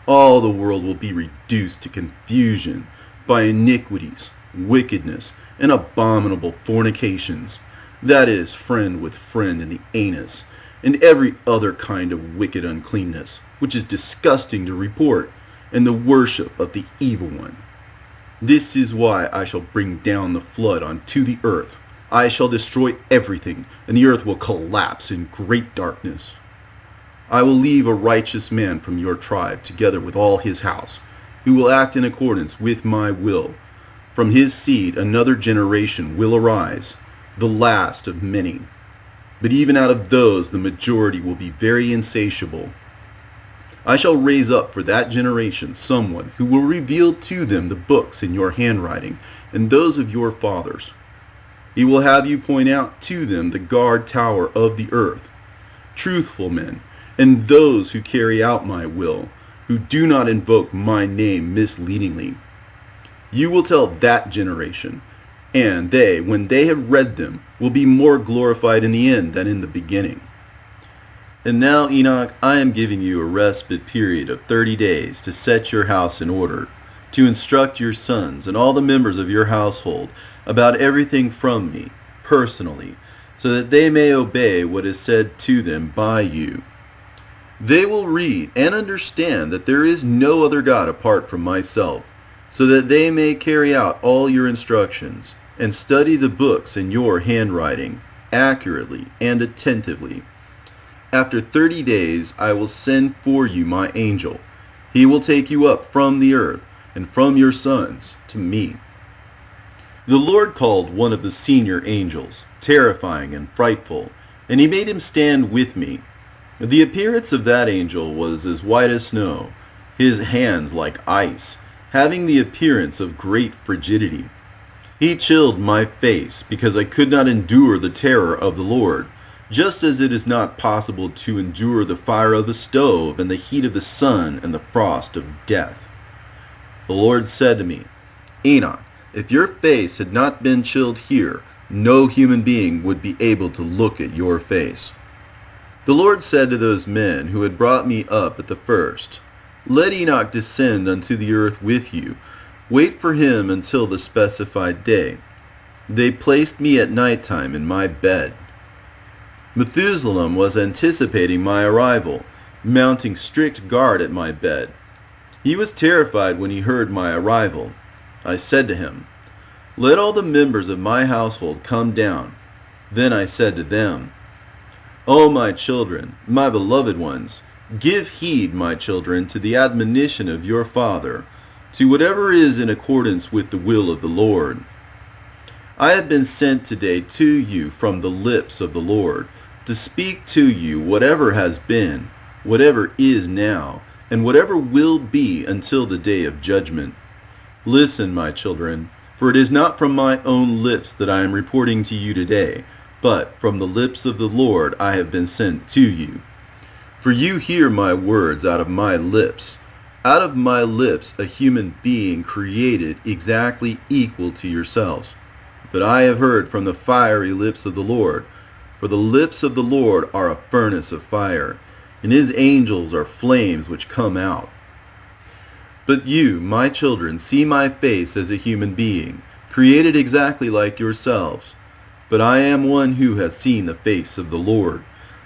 All the world will be reduced to confusion by iniquities, wickedness, and abominable fornications, that is, friend with friend in the anus, and every other kind of wicked uncleanness, which is disgusting to report, and the worship of the evil one. This is why I shall bring down the flood onto the earth. I shall destroy everything, and the earth will collapse in great darkness. I will leave a righteous man from your tribe, together with all his house, who will act in accordance with my will. From his seed another generation will arise, the last of many. But even out of those the majority will be very insatiable. I shall raise up for that generation someone who will reveal to them the books in your handwriting and those of your fathers. He will have you point out to them the guard tower of the earth, truthful men, and those who carry out my will, who do not invoke my name misleadingly. You will tell that generation, and they, when they have read them, will be more glorified in the end than in the beginning. And now, Enoch, I am giving you a respite period of 30 days to set your house in order, to instruct your sons and all the members of your household about everything from me, personally, so that they may obey what is said to them by you. They will read and understand that there is no other God apart from myself, so that they may carry out all your instructions, and study the books in your handwriting accurately and attentively. After 30 days I will send for you my angel. He will take you up from the earth and from your sons to me. The Lord called one of the senior angels, terrifying and frightful, and he made him stand with me. The appearance of that angel was as white as snow, his hands like ice, having the appearance of great frigidity. He chilled my face because I could not endure the terror of the Lord, just as it is not possible to endure the fire of the stove and the heat of the sun and the frost of death. The Lord said to me, Enoch, if your face had not been chilled here, no human being would be able to look at your face. The Lord said to those men who had brought me up at the first, Let Enoch descend unto the earth with you. Wait for him until the specified day. They placed me at night time in my bed. Methuselah was anticipating my arrival, mounting strict guard at my bed. He was terrified when he heard my arrival. I said to him, Let all the members of my household come down. Then I said to them, O my children, my beloved ones, give heed, my children, to the admonition of your father, to whatever is in accordance with the will of the Lord. I have been sent today to you from the lips of the Lord, to speak to you whatever has been, whatever is now, and whatever will be until the day of judgment. Listen, my children, for it is not from my own lips that I am reporting to you today, but from the lips of the Lord I have been sent to you. For you hear my words out of my lips. Out of my lips a human being created exactly equal to yourselves. But I have heard from the fiery lips of the Lord. For the lips of the Lord are a furnace of fire, and his angels are flames which come out. But you, my children, see my face as a human being, created exactly like yourselves. But I am one who has seen the face of the Lord,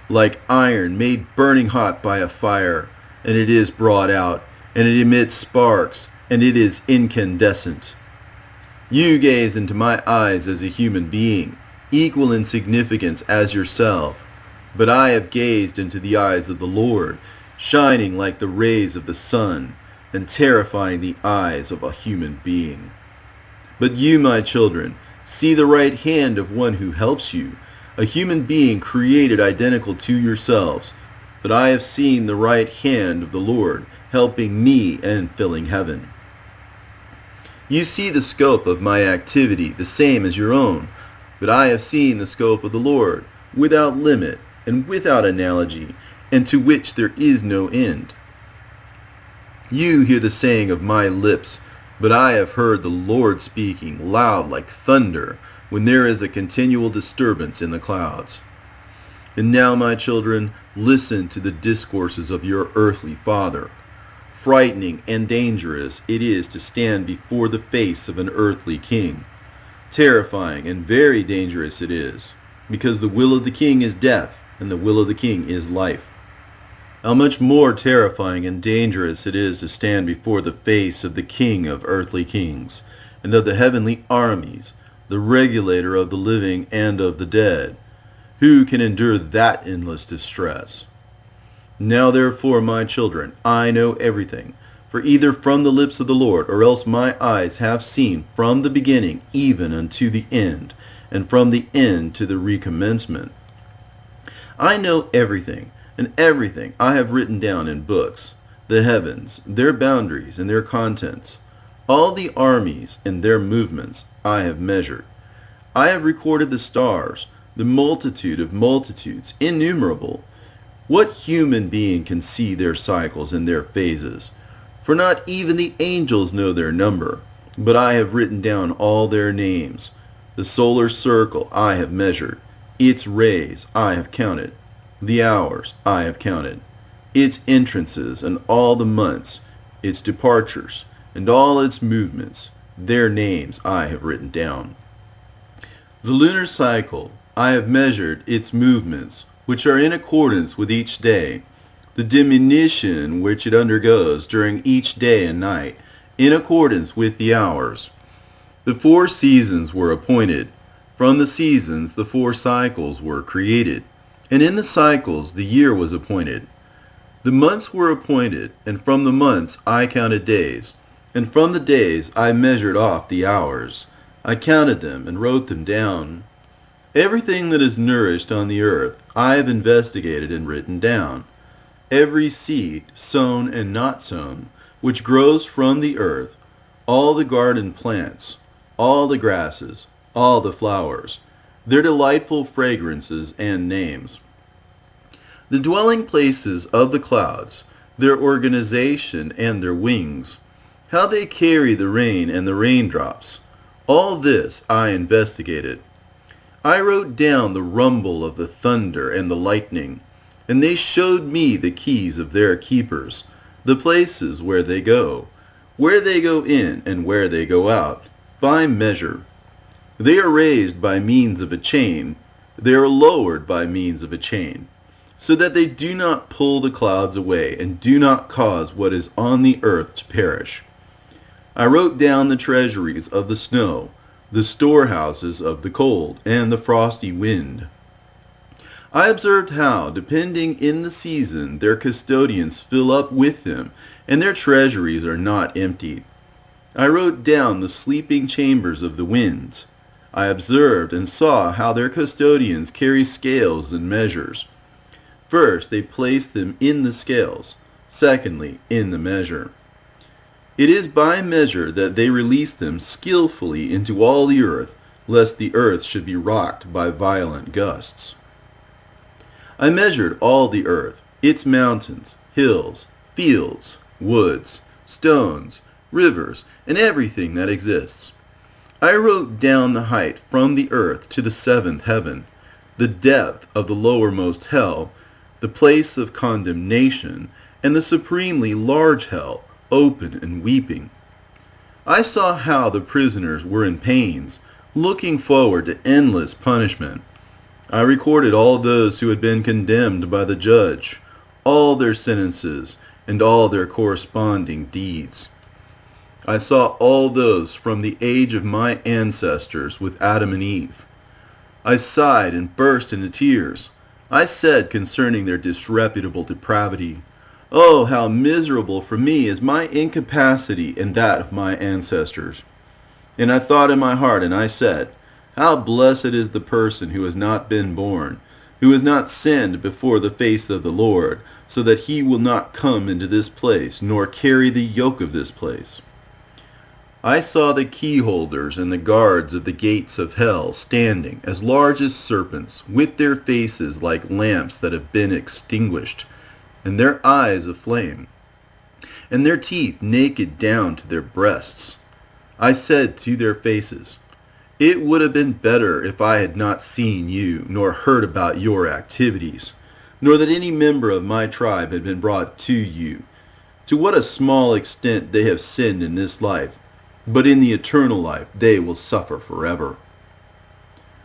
like iron made burning hot by a fire, and it is brought out, and it emits sparks, and it is incandescent. You gaze into my eyes as a human being, equal in significance as yourself, but I have gazed into the eyes of the Lord, shining like the rays of the sun, and terrifying the eyes of a human being. But you, my children, see the right hand of one who helps you, a human being created identical to yourselves. But I have seen the right hand of the Lord helping me and filling heaven. You see the scope of my activity, the same as your own, but I have seen the scope of the Lord, without limit and without analogy, and to which there is no end. You hear the saying of my lips, but I have heard the Lord speaking loud like thunder, when there is a continual disturbance in the clouds. And now, my children, listen to the discourses of your earthly father. Frightening and dangerous it is to stand before the face of an earthly king. Terrifying and very dangerous it is, because the will of the king is death, and the will of the king is life. How much more terrifying and dangerous it is to stand before the face of the King of earthly kings, and of the heavenly armies, the regulator of the living and of the dead. Who can endure that endless distress? Now therefore, my children, I know everything, for either from the lips of the Lord, or else my eyes have seen from the beginning even unto the end, and from the end to the recommencement. I know everything, and everything I have written down in books, the heavens, their boundaries and their contents, all the armies and their movements I have measured. I have recorded the stars, the multitude of multitudes, innumerable. What human being can see their cycles and their phases? For not even the angels know their number, but I have written down all their names. The solar circle I have measured, its rays I have counted. The hours I have counted, its entrances and all the months, its departures and all its movements, their names I have written down. The lunar cycle I have measured its movements, which are in accordance with each day, the diminution which it undergoes during each day and night, in accordance with the hours. The 4 seasons were appointed. From the seasons the 4 cycles were created. And in the cycles the year was appointed. The months were appointed, and from the months I counted days, and from the days I measured off the hours. I counted them and wrote them down. Everything that is nourished on the earth I have investigated and written down. Every seed, sown and not sown, which grows from the earth, all the garden plants, all the grasses, all the flowers, their delightful fragrances and names. The dwelling places of the clouds, their organization and their wings, how they carry the rain and the raindrops, all this I investigated. I wrote down the rumble of the thunder and the lightning, and they showed me the keys of their keepers, the places where they go in and where they go out, by measure. They are raised by means of a chain, they are lowered by means of a chain, so that they do not pull the clouds away and do not cause what is on the earth to perish. I wrote down the treasuries of the snow, the storehouses of the cold and the frosty wind. I observed how, depending in the season, their custodians fill up with them, and their treasuries are not emptied. I wrote down the sleeping chambers of the winds. I observed and saw how their custodians carry scales and measures. First, they place them in the scales. Secondly, in the measure. It is by measure that they release them skillfully into all the earth, lest the earth should be rocked by violent gusts. I measured all the earth, its mountains, hills, fields, woods, stones, rivers, and everything that exists. I wrote down the height from the earth to the seventh heaven, the depth of the lowermost hell, the place of condemnation, and the supremely large hell, open and weeping. I saw how the prisoners were in pains, looking forward to endless punishment. I recorded all those who had been condemned by the judge, all their sentences, and all their corresponding deeds. I saw all those from the age of my ancestors with Adam and Eve. I sighed and burst into tears. I said concerning their disreputable depravity, "Oh, how miserable for me is my incapacity and that of my ancestors." And I thought in my heart, and I said, "How blessed is the person who has not been born, who has not sinned before the face of the Lord, so that he will not come into this place, nor carry the yoke of this place." I saw the key holders and the guards of the gates of hell standing, as large as serpents, with their faces like lamps that have been extinguished, and their eyes aflame, and their teeth naked down to their breasts. I said to their faces, "It would have been better if I had not seen you, nor heard about your activities, nor that any member of my tribe had been brought to you. To what a small extent they have sinned in this life, but in the eternal life they will suffer forever."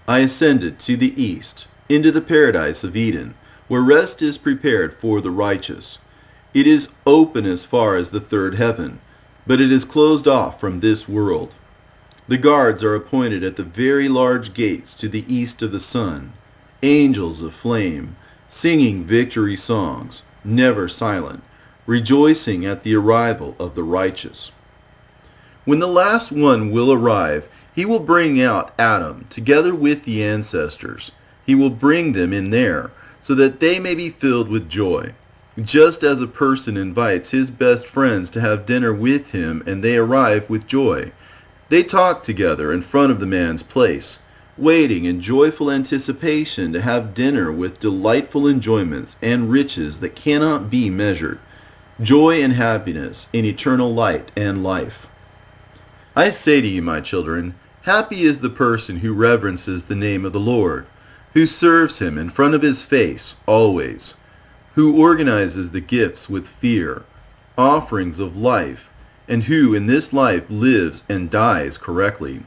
I ascended to the east, into the paradise of Eden, where rest is prepared for the righteous. It is open as far as the third heaven, but it is closed off from this world. The guards are appointed at the very large gates to the east of the sun, angels of flame, singing victory songs, never silent, rejoicing at the arrival of the righteous. When the last one will arrive, he will bring out Adam together with the ancestors. He will bring them in there, so that they may be filled with joy, just as a person invites his best friends to have dinner with him and they arrive with joy. They talk together in front of the man's place, waiting in joyful anticipation to have dinner with delightful enjoyments and riches that cannot be measured, joy and happiness in eternal light and life. I say to you, my children, happy is the person who reverences the name of the Lord, who serves him in front of his face always, who organizes the gifts with fear, offerings of life, and who in this life lives and dies correctly.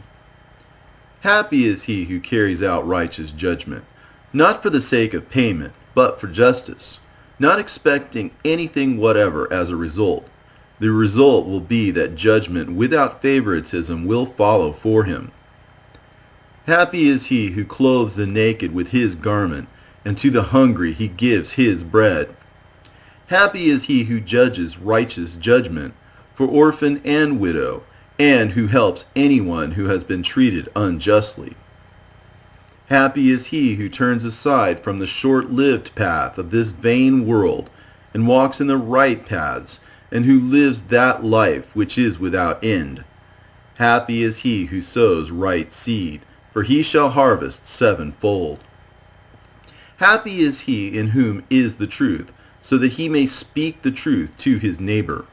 Happy is he who carries out righteous judgment, not for the sake of payment, but for justice, not expecting anything whatever as a result. The result will be that judgment without favoritism will follow for him. Happy is he who clothes the naked with his garment, and to the hungry he gives his bread. Happy is he who judges righteous judgment for orphan and widow, and who helps anyone who has been treated unjustly. Happy is he who turns aside from the short-lived path of this vain world and walks in the right paths, and who lives that life which is without end. Happy is he who sows right seed, for he shall harvest sevenfold. Happy is he in whom is the truth, so that he may speak the truth to his neighbor.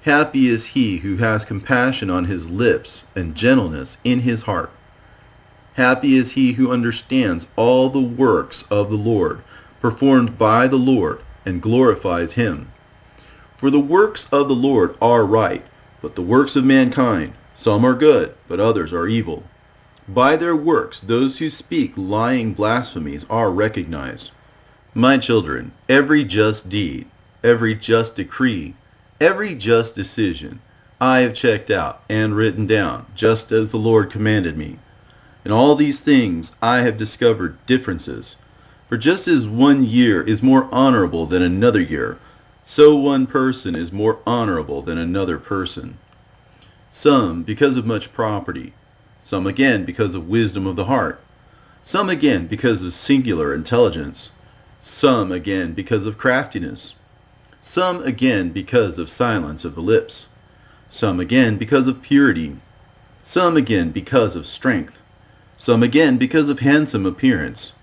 Happy is he who has compassion on his lips and gentleness in his heart. Happy is he who understands all the works of the Lord, performed by the Lord, and glorifies him. For the works of the Lord are right, but the works of mankind, some are good, but others are evil. By their works those who speak lying blasphemies are recognized. My children, every just deed, every just decree, every just decision, I have checked out and written down, just as the Lord commanded me. In all these things I have discovered differences. For just as 1 year is more honorable than another year, so one person is more honorable than another person. Some because of much property, some again because of wisdom of the heart, some again because of singular intelligence, some again because of craftiness, some again because of silence of the lips, some again because of purity, some again because of strength, some again because of handsome appearance,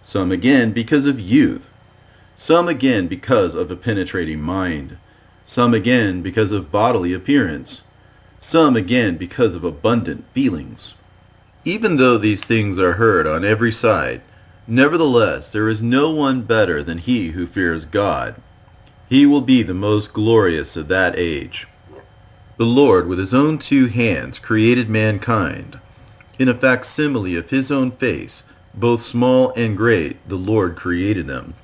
some again because of youth, some again because of a penetrating mind, some again because of bodily appearance, some again because of abundant feelings. Even though these things are heard on every side, nevertheless there is no one better than he who fears God. He will be the most glorious of that age. The Lord with his own 2 hands created mankind. In a facsimile of his own face, both small and great, the Lord created them.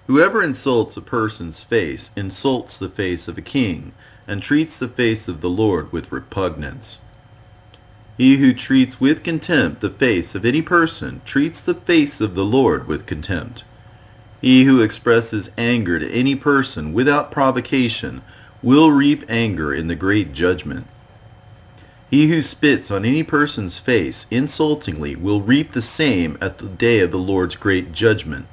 Whoever insults a person's face insults the face of a king, and treats the face of the Lord with repugnance. He who treats with contempt the face of any person treats the face of the Lord with contempt. He who expresses anger to any person without provocation will reap anger in the great judgment. He who spits on any person's face insultingly will reap the same at the day of the Lord's great judgment.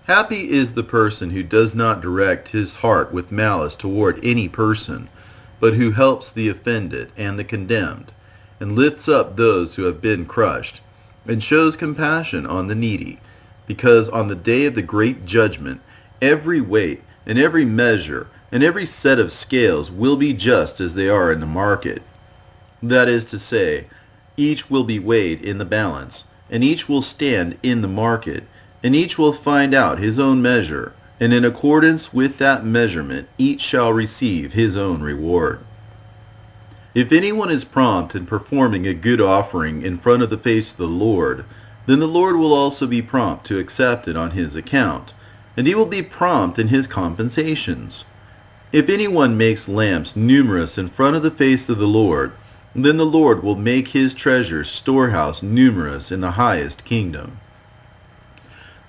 Happy is the person who does not direct his heart with malice toward any person, but who helps the offended and the condemned, and lifts up those who have been crushed, and shows compassion on the needy, because on the day of the great judgment every weight and every measure and every set of scales will be just as they are in the market. That is to say, each will be weighed in the balance, and each will stand in the market, and each will find out his own measure, and in accordance with that measurement each shall receive his own reward. If anyone is prompt in performing a good offering in front of the face of the Lord, then the Lord will also be prompt to accept it on his account, and he will be prompt in his compensations. If anyone makes lamps numerous in front of the face of the Lord, then the Lord will make his treasure storehouse numerous in the highest kingdom.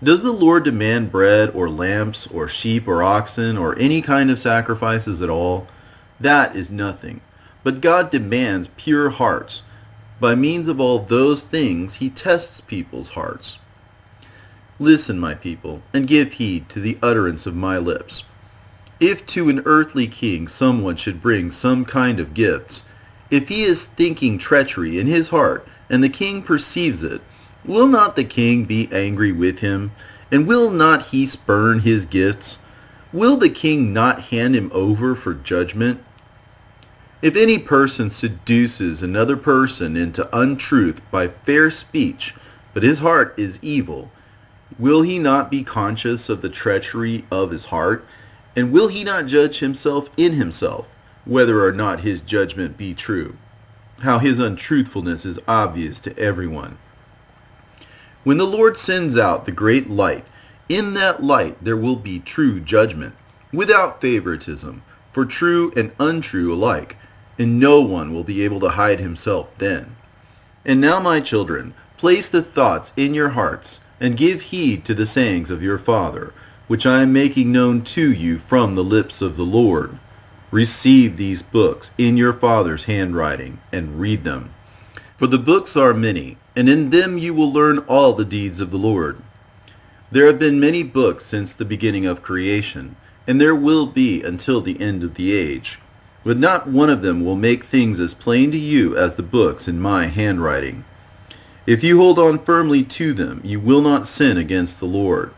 Does the Lord demand bread or lamps or sheep or oxen or any kind of sacrifices at all? That is nothing. But God demands pure hearts. By means of all those things he tests people's hearts. Listen, my people, and give heed to the utterance of my lips. If to an earthly king someone should bring some kind of gifts, if he is thinking treachery in his heart, and the king perceives it, will not the king be angry with him? And will not he spurn his gifts? Will the king not hand him over for judgment? If any person seduces another person into untruth by fair speech, but his heart is evil, will he not be conscious of the treachery of his heart? And will he not judge himself in himself, whether or not his judgment be true? How his untruthfulness is obvious to everyone. When the Lord sends out the great light, in that light there will be true judgment, without favoritism, for true and untrue alike, and no one will be able to hide himself then. And now, my children, place the thoughts in your hearts, and give heed to the sayings of your Father, which I am making known to you from the lips of the Lord. Receive these books in your Father's handwriting, and read them. For the books are many, and in them you will learn all the deeds of the Lord. There have been many books since the beginning of creation, and there will be until the end of the age. But not one of them will make things as plain to you as the books in my handwriting. If you hold on firmly to them, you will not sin against the Lord.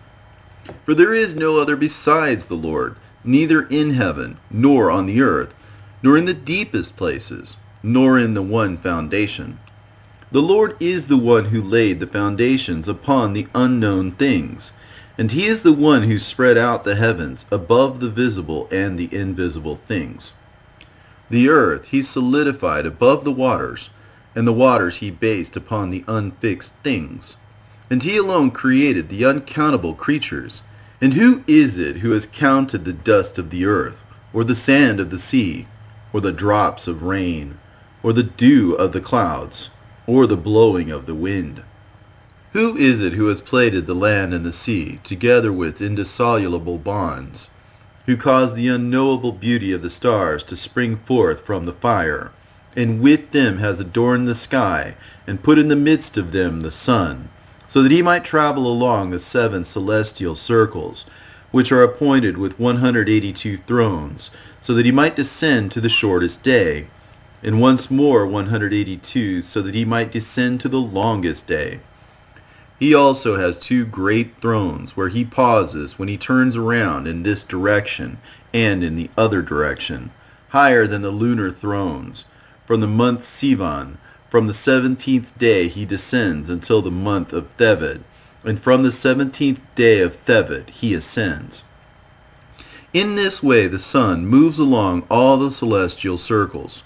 For there is no other besides the Lord, neither in heaven, nor on the earth, nor in the deepest places, nor in the one foundation. The Lord is the one who laid the foundations upon the unknown things, and he is the one who spread out the heavens above the visible and the invisible things. The earth he solidified above the waters, and the waters he based upon the unfixed things. And he alone created the uncountable creatures. And who is it who has counted the dust of the earth, or the sand of the sea, or the drops of rain, or the dew of the clouds, or the blowing of the wind? Who is it who has plaited the land and the sea, together with indissoluble bonds? Who caused the unknowable beauty of the stars to spring forth from the fire, and with them has adorned the sky, and put in the midst of them the sun, so that he might travel along the 7 celestial circles, which are appointed with 182 thrones, so that he might descend to the shortest day, and once more 182, so that he might descend to the longest day. He also has two great thrones, where he pauses when he turns around in this direction and in the other direction, higher than the lunar thrones. From the month Sivan, from the 17th day he descends until the month of Thevet, and from the 17th day of Thevet he ascends. In this way the sun moves along all the celestial circles.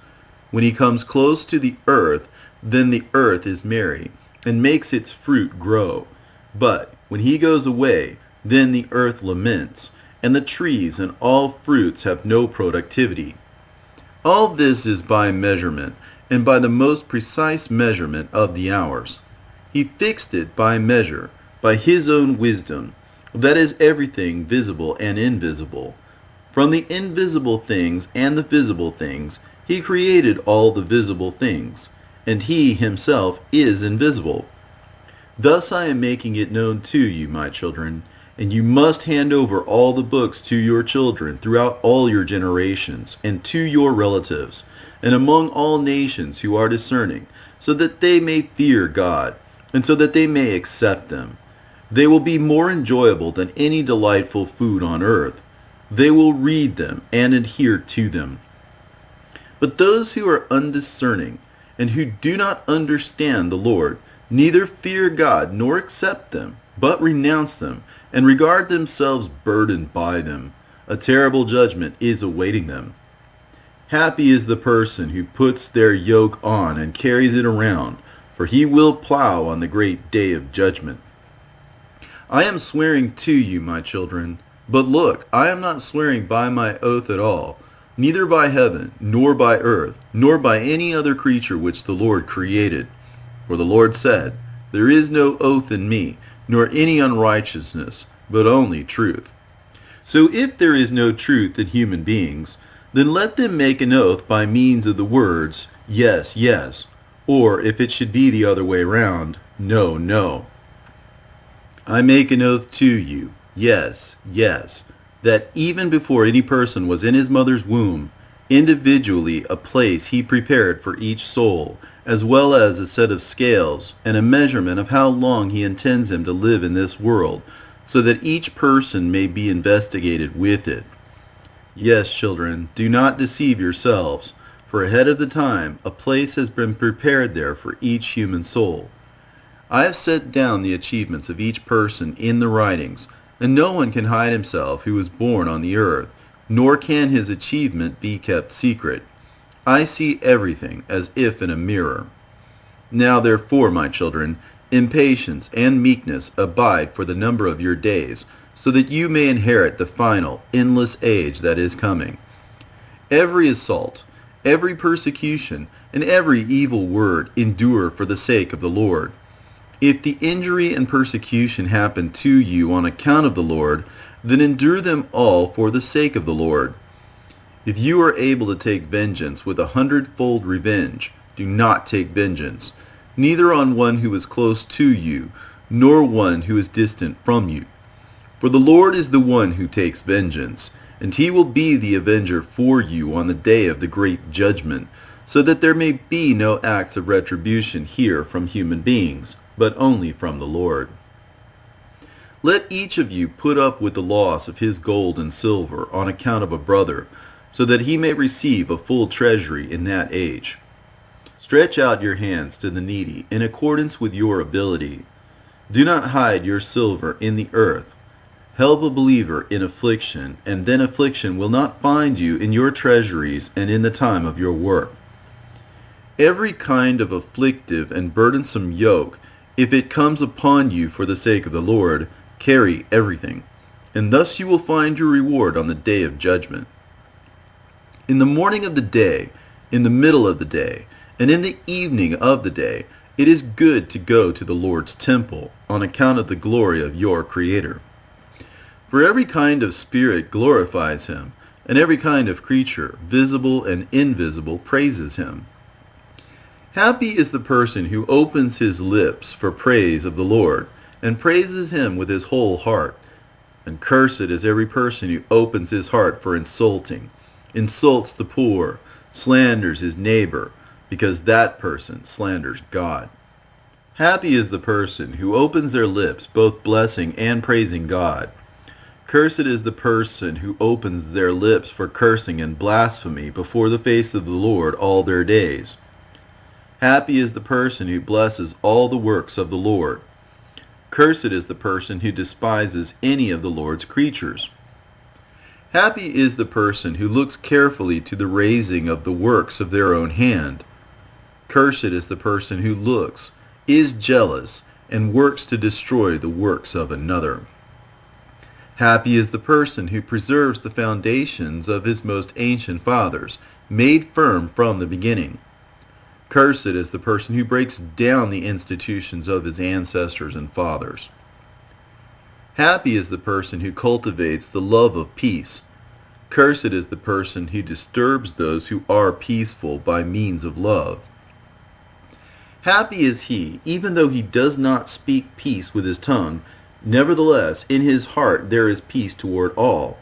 When he comes close to the earth, then the earth is merry, and makes its fruit grow. But when he goes away, then the earth laments, and the trees and all fruits have no productivity. All this is by measurement, and by the most precise measurement of the hours. He fixed it by measure, by his own wisdom, that is everything visible and invisible. From the invisible things and the visible things, he created all the visible things, and he himself is invisible. Thus I am making it known to you, my children, and you must hand over all the books to your children throughout all your generations, and to your relatives, and among all nations who are discerning, so that they may fear God, and so that they may accept them. They will be more enjoyable than any delightful food on earth. They will read them and adhere to them. But those who are undiscerning, and who do not understand the Lord, neither fear God nor accept them, but renounce them, and regard themselves burdened by them. A terrible judgment is awaiting them. Happy is the person who puts their yoke on and carries it around, for he will plow on the great day of judgment. I am swearing to you, my children, but look, I am not swearing by my oath at all, neither by heaven, nor by earth, nor by any other creature which the Lord created. For the Lord said, There is no oath in me, nor any unrighteousness, but only truth. So if there is no truth in human beings, then let them make an oath by means of the words, Yes, yes, or if it should be the other way round, No, no. I make an oath to you, yes, yes, that even before any person was in his mother's womb, individually a place he prepared for each soul, as well as a set of scales and a measurement of how long he intends him to live in this world, so that each person may be investigated with it. Yes, children, do not deceive yourselves, for ahead of the time a place has been prepared there for each human soul. I have set down the achievements of each person in the writings, and no one can hide himself who was born on the earth, nor can his achievement be kept secret. I see everything as if in a mirror. Now therefore, my children, in patience and meekness abide for the number of your days, so that you may inherit the final, endless age that is coming. Every assault, every persecution, and every evil word endure for the sake of the Lord. If the injury and persecution happen to you on account of the Lord, then endure them all for the sake of the Lord. If you are able to take vengeance with 100-fold revenge, do not take vengeance, neither on one who is close to you, nor one who is distant from you. For the Lord is the one who takes vengeance, and he will be the avenger for you on the day of the great judgment, so that there may be no acts of retribution here from human beings, but only from the Lord. Let each of you put up with the loss of his gold and silver on account of a brother, so that he may receive a full treasury in that age. Stretch out your hands to the needy in accordance with your ability. Do not hide your silver in the earth. Help a believer in affliction, and then affliction will not find you in your treasuries and in the time of your work. Every kind of afflictive and burdensome yoke, if it comes upon you for the sake of the Lord, carry everything, and thus you will find your reward on the day of judgment. In the morning of the day, in the middle of the day, and in the evening of the day, it is good to go to the Lord's temple, on account of the glory of your Creator. For every kind of spirit glorifies him, and every kind of creature, visible and invisible, praises him. Happy is the person who opens his lips for praise of the Lord, and praises him with his whole heart. And cursed is every person who opens his heart for insulting, insults the poor, slanders his neighbor, because that person slanders God. Happy is the person who opens their lips, both blessing and praising God. Cursed is the person who opens their lips for cursing and blasphemy before the face of the Lord all their days. Happy is the person who blesses all the works of the Lord. Cursed is the person who despises any of the Lord's creatures. Happy is the person who looks carefully to the raising of the works of their own hand. Cursed is the person who looks, is jealous, and works to destroy the works of another. Happy is the person who preserves the foundations of his most ancient fathers, made firm from the beginning. Cursed is the person who breaks down the institutions of his ancestors and fathers. Happy is the person who cultivates the love of peace. Cursed is the person who disturbs those who are peaceful by means of love. Happy is he, even though he does not speak peace with his tongue, nevertheless in his heart there is peace toward all.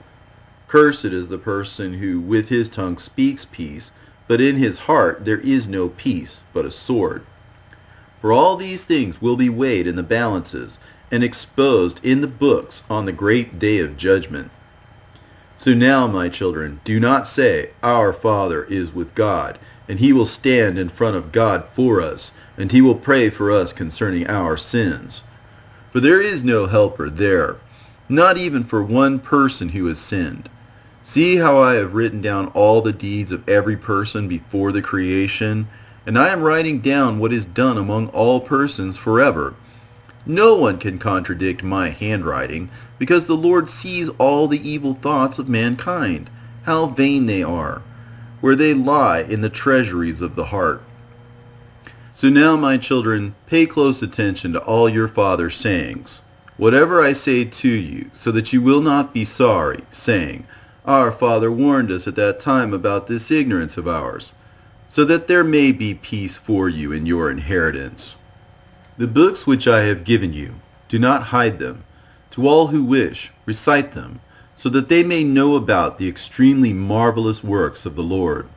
Cursed is the person who with his tongue speaks peace, but in his heart there is no peace, but a sword. For all these things will be weighed in the balances, and exposed in the books on the great day of judgment. So now, my children, do not say, Our Father is with God, and he will stand in front of God for us, and he will pray for us concerning our sins. For there is no helper there, not even for one person who has sinned. See how I have written down all the deeds of every person before the creation, and I am writing down what is done among all persons forever. No one can contradict my handwriting, because the Lord sees all the evil thoughts of mankind, how vain they are, where they lie in the treasuries of the heart. So now, my children, pay close attention to all your father's sayings, whatever I say to you, so that you will not be sorry, saying, Our father warned us at that time about this ignorance of ours, so that there may be peace for you in your inheritance. The books which I have given you, do not hide them. To all who wish, recite them, so that they may know about the extremely marvelous works of the Lord.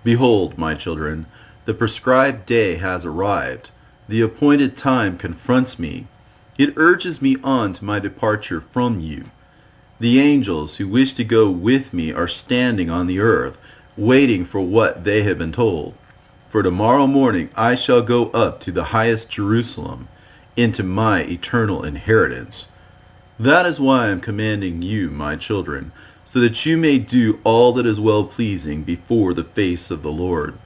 Behold, my children, the prescribed day has arrived. The appointed time confronts me. It urges me on to my departure from you. The angels who wish to go with me are standing on the earth, waiting for what they have been told. For tomorrow morning I shall go up to the highest Jerusalem, into my eternal inheritance. That is why I am commanding you, my children, so that you may do all that is well-pleasing before the face of the Lord.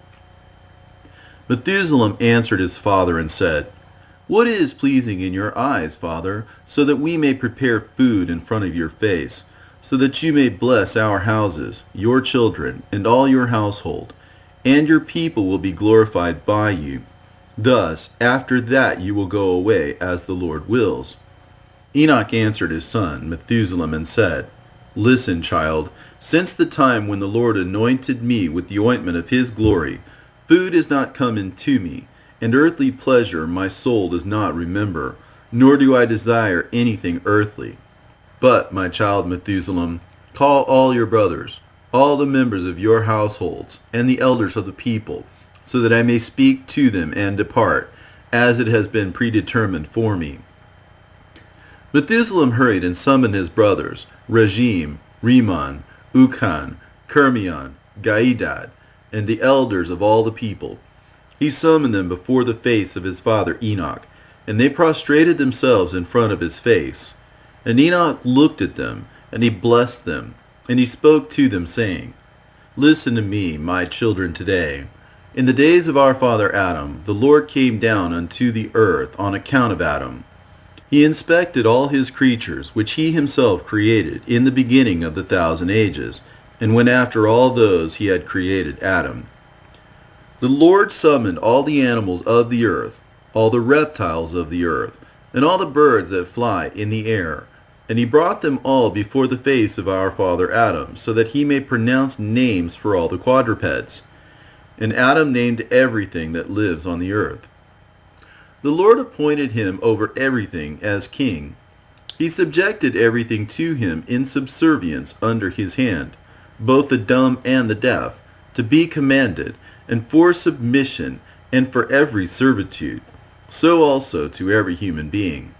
Methuselah answered his father and said, What is pleasing in your eyes, Father, so that we may prepare food in front of your face, so that you may bless our houses, your children, and all your household, and your people will be glorified by you. Thus, after that you will go away as the Lord wills. Enoch answered his son, Methuselah, and said, Listen, child, since the time when the Lord anointed me with the ointment of his glory, food has not come into me, and earthly pleasure my soul does not remember, nor do I desire anything earthly. But, my child Methuselah, call all your brothers, all the members of your households, and the elders of the people, so that I may speak to them and depart, as it has been predetermined for me. Methuselah hurried and summoned his brothers, Regem, Rimmon, Ucan, Kermion, Gaidad, and the elders of all the people. He summoned them before the face of his father Enoch, and they prostrated themselves in front of his face. And Enoch looked at them, and he blessed them, and he spoke to them, saying, Listen to me, my children, today. In the days of our father Adam, the Lord came down unto the earth on account of Adam. He inspected all his creatures, which he himself created in the beginning of the 1,000 ages, and went after all those he had created Adam. The Lord summoned all the animals of the earth, all the reptiles of the earth, and all the birds that fly in the air, and he brought them all before the face of our father Adam, so that he may pronounce names for all the quadrupeds. And Adam named everything that lives on the earth. The Lord appointed him over everything as king. He subjected everything to him in subservience under his hand, both the dumb and the deaf, to be commanded, and for submission, and for every servitude. so also to every human being.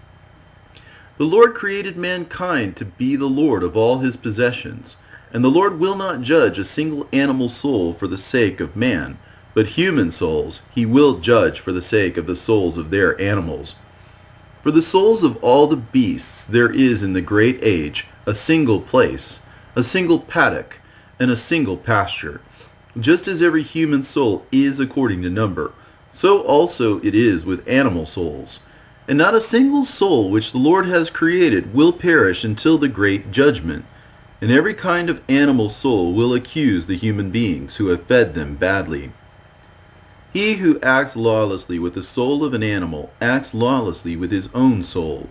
The Lord created mankind to be the Lord of all his possessions, and the Lord will not judge a single animal soul for the sake of man, but human souls he will judge for the sake of the souls of their animals. For the souls of all the beasts there is in the great age a single place, a single paddock, and a single pasture. Just as every human soul is according to number, so also it is with animal souls. And not a single soul which the Lord has created will perish until the great judgment. And every kind of animal soul will accuse the human beings who have fed them badly. He who acts lawlessly with the soul of an animal acts lawlessly with his own soul.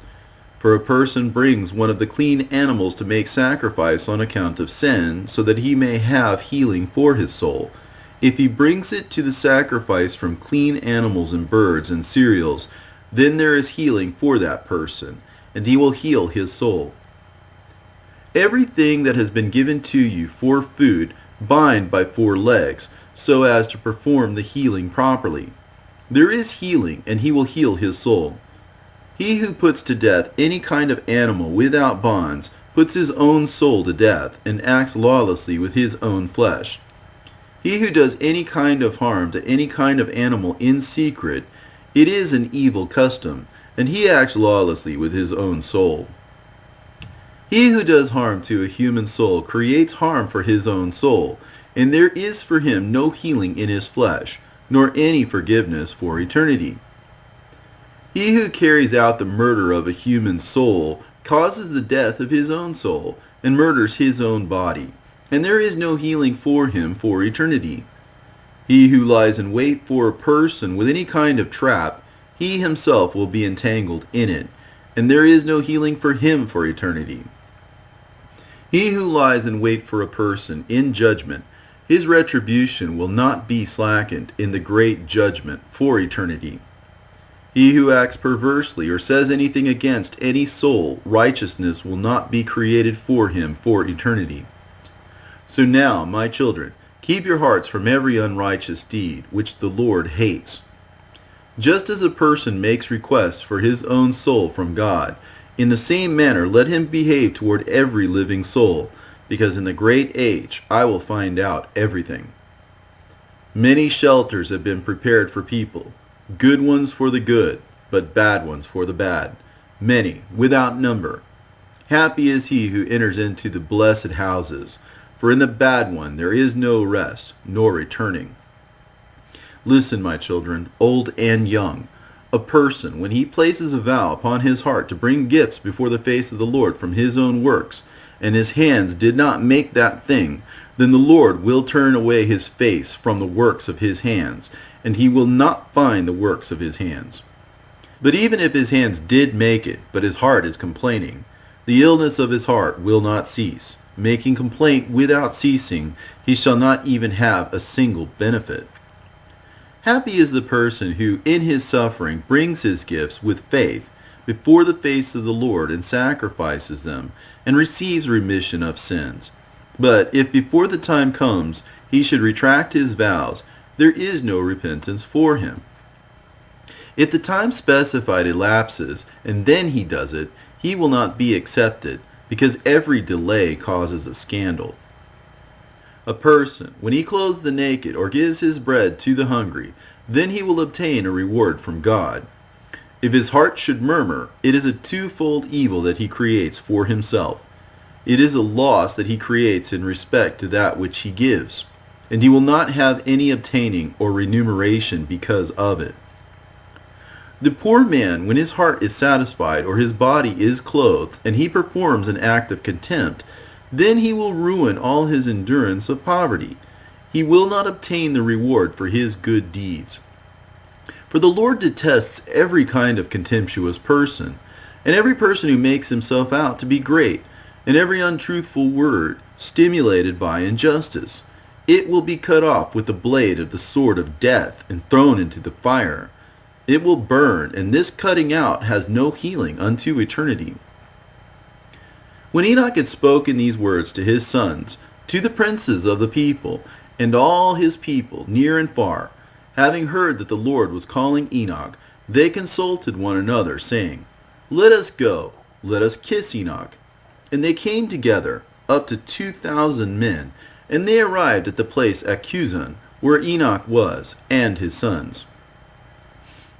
For a person brings one of the clean animals to make sacrifice on account of sin, so that he may have healing for his soul. If he brings it to the sacrifice from clean animals and birds and cereals, then there is healing for that person, and he will heal his soul. Everything that has been given to you for food, bind by 4 legs, so as to perform the healing properly. There is healing, and he will heal his soul. He who puts to death any kind of animal without bonds puts his own soul to death, and acts lawlessly with his own flesh. He who does any kind of harm to any kind of animal in secret, it is an evil custom, and he acts lawlessly with his own soul. He who does harm to a human soul creates harm for his own soul, and there is for him no healing in his flesh, nor any forgiveness for eternity. He who carries out the murder of a human soul causes the death of his own soul, and murders his own body, and there is no healing for him for eternity. He who lies in wait for a person with any kind of trap, he himself will be entangled in it, and there is no healing for him for eternity. He who lies in wait for a person in judgment, his retribution will not be slackened in the great judgment for eternity. He who acts perversely or says anything against any soul, righteousness will not be created for him for eternity. So now, my children, keep your hearts from every unrighteous deed, which the Lord hates. Just as a person makes requests for his own soul from God, in the same manner let him behave toward every living soul, because in the great age I will find out everything. Many shelters have been prepared for people, good ones for the good, but bad ones for the bad, many, without number. Happy is he who enters into the blessed houses, for in the bad one there is no rest, nor returning. Listen, my children, old and young. A person, when he places a vow upon his heart to bring gifts before the face of the Lord from his own works, and his hands did not make that thing, then the Lord will turn away his face from the works of his hands, and he will not find the works of his hands. But even if his hands did make it, but his heart is complaining, the illness of his heart will not cease. Making complaint without ceasing, he shall not even have a single benefit. Happy is the person who in his suffering brings his gifts with faith before the face of the Lord and sacrifices them, and receives remission of sins. But if before the time comes he should retract his vows, there is no repentance for him. If the time specified elapses, and then he does it, he will not be accepted, because every delay causes a scandal. A person, when he clothes the naked or gives his bread to the hungry, then he will obtain a reward from God. If his heart should murmur, it is a twofold evil that he creates for himself. It is a loss that he creates in respect to that which he gives, and he will not have any obtaining or remuneration because of it. The poor man, when his heart is satisfied or his body is clothed, and he performs an act of contempt, then he will ruin all his endurance of poverty. He will not obtain the reward for his good deeds. For the Lord detests every kind of contemptuous person, and every person who makes himself out to be great, and every untruthful word stimulated by injustice. It will be cut off with the blade of the sword of death and thrown into the fire. It will burn, and this cutting out has no healing unto eternity. When Enoch had spoken these words to his sons, to the princes of the people, and all his people, near and far, having heard that the Lord was calling Enoch, They consulted one another, saying, Let us go, let us kiss Enoch. And they came together, up to 2,000 men, and they arrived at the place Achuzan, where Enoch was, and his sons.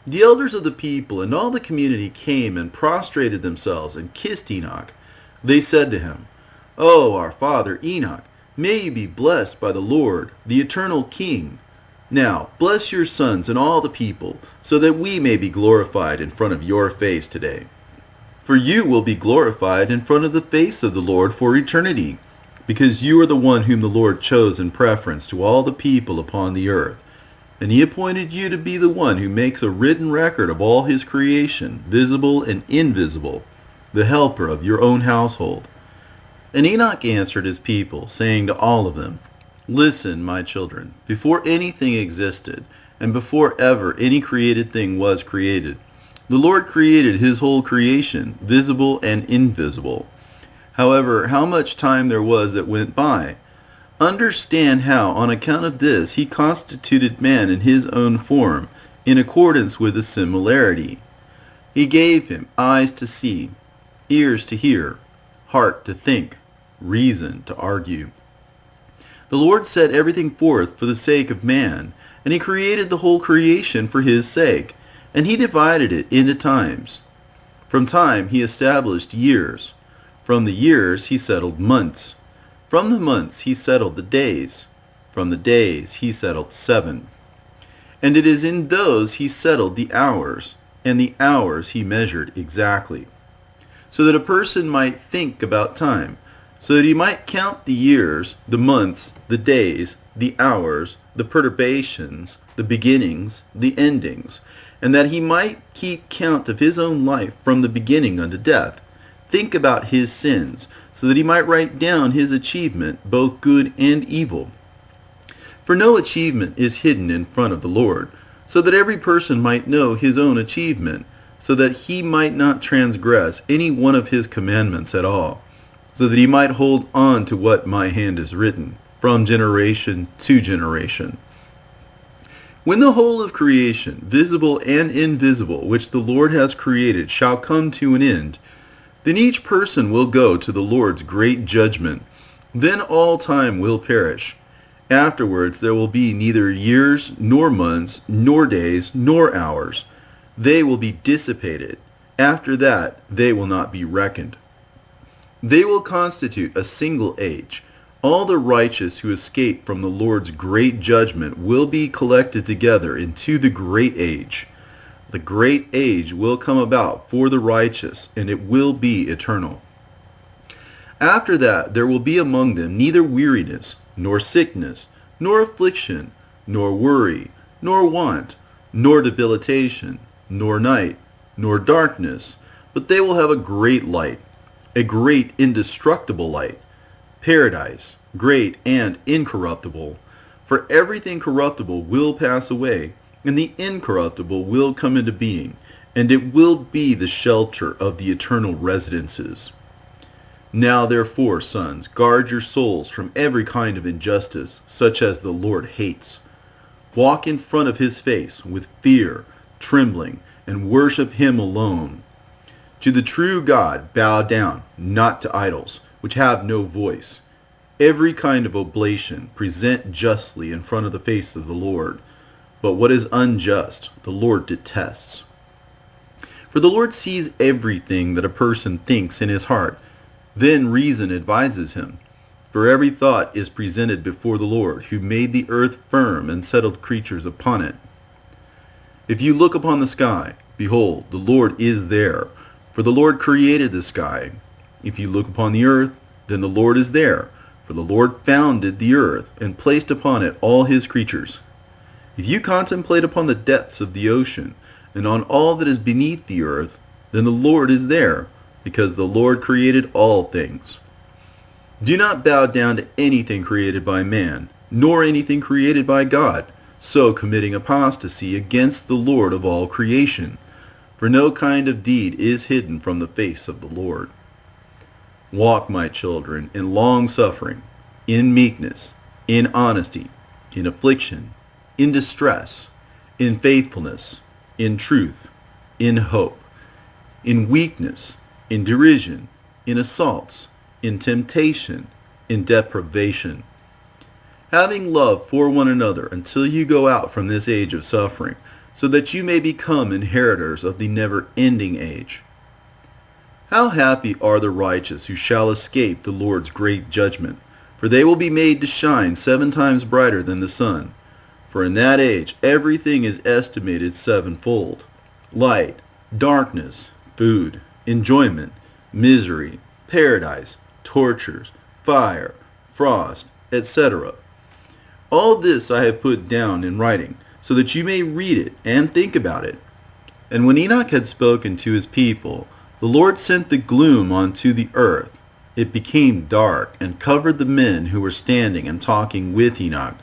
The elders of the people and all the community came and prostrated themselves and kissed Enoch. They said to him, O our father Enoch, may you be blessed by the Lord, the eternal King. Now bless your sons and all the people, so that we may be glorified in front of your face today. For you will be glorified in front of the face of the Lord for eternity, because you are the one whom the Lord chose in preference to all the people upon the earth. And he appointed you to be the one who makes a written record of all his creation, visible and invisible, the helper of your own household. And Enoch answered his people, saying to all of them, Listen, my children, before anything existed, and before ever any created thing was created, the Lord created his whole creation, visible and invisible. However, how much time there was that went by, understand how, on account of this, he constituted man in his own form, in accordance with the similarity. He gave him eyes to see, ears to hear, heart to think, reason to argue. The Lord set everything forth for the sake of man, and he created the whole creation for his sake, and he divided it into times. From time he established years. From the years he settled months. From the months he settled the days. From the days he settled 7. And it is in those he settled the hours, and the hours he measured exactly, so that a person might think about time, so that he might count the years, the months, the days, the hours, the perturbations, the beginnings, the endings, and that he might keep count of his own life from the beginning unto death, think about his sins, so that he might write down his achievement, both good and evil. For no achievement is hidden in front of the Lord, so that every person might know his own achievement, so that he might not transgress any one of his commandments at all, so that he might hold on to what my hand has written, from generation to generation. When the whole of creation, visible and invisible, which the Lord has created, shall come to an end, then each person will go to the Lord's great judgment. Then all time will perish. Afterwards there will be neither years, nor months, nor days, nor hours. They will be dissipated. After that they will not be reckoned. They will constitute a single age. All the righteous who escape from the Lord's great judgment will be collected together into the great age. The great age will come about for the righteous, and it will be eternal. After that there will be among them neither weariness, nor sickness, nor affliction, nor worry, nor want, nor debilitation, nor night, nor darkness, but they will have a great light, a great indestructible light, paradise, great and incorruptible. For everything corruptible will pass away, and the incorruptible will come into being, and it will be the shelter of the eternal residences. Now therefore, sons, guard your souls from every kind of injustice, such as the Lord hates. Walk in front of his face with fear, trembling, and worship him alone. To the true God bow down, not to idols, which have no voice. Every kind of oblation present justly in front of the face of the Lord. But what is unjust, the Lord detests. For the Lord sees everything that a person thinks in his heart. Then reason advises him. For every thought is presented before the Lord, who made the earth firm and settled creatures upon it. If you look upon the sky, behold, the Lord is there, for the Lord created the sky. If you look upon the earth, then the Lord is there, for the Lord founded the earth and placed upon it all his creatures. If you contemplate upon the depths of the ocean, and on all that is beneath the earth, then the Lord is there, because the Lord created all things. Do not bow down to anything created by man, nor anything created by God, so committing apostasy against the Lord of all creation. For no kind of deed is hidden from the face of the Lord. Walk, my children, in long-suffering, in meekness, in honesty, in affliction, in distress, in faithfulness, in truth, in hope, in weakness, in derision, in assaults, in temptation, in deprivation, having love for one another until you go out from this age of suffering, so that you may become inheritors of the never-ending age. How happy are the righteous who shall escape the Lord's great judgment, for they will be made to shine 7 times brighter than the sun. For in that age everything is estimated 7-fold: light, darkness, food, enjoyment, misery, paradise, tortures, fire, frost, etc. All this I have put down in writing, so that you may read it and think about it. And when Enoch had spoken to his people, the Lord sent the gloom onto the earth. It became dark and covered the men who were standing and talking with Enoch.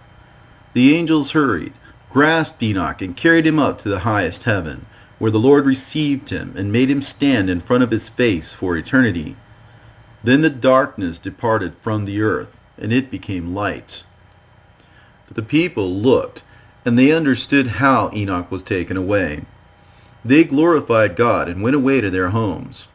The angels hurried, grasped Enoch, and carried him up to the highest heaven, where the Lord received him and made him stand in front of his face for eternity. Then the darkness departed from the earth, and it became light. The people looked, and they understood how Enoch was taken away. They glorified God and went away to their homes.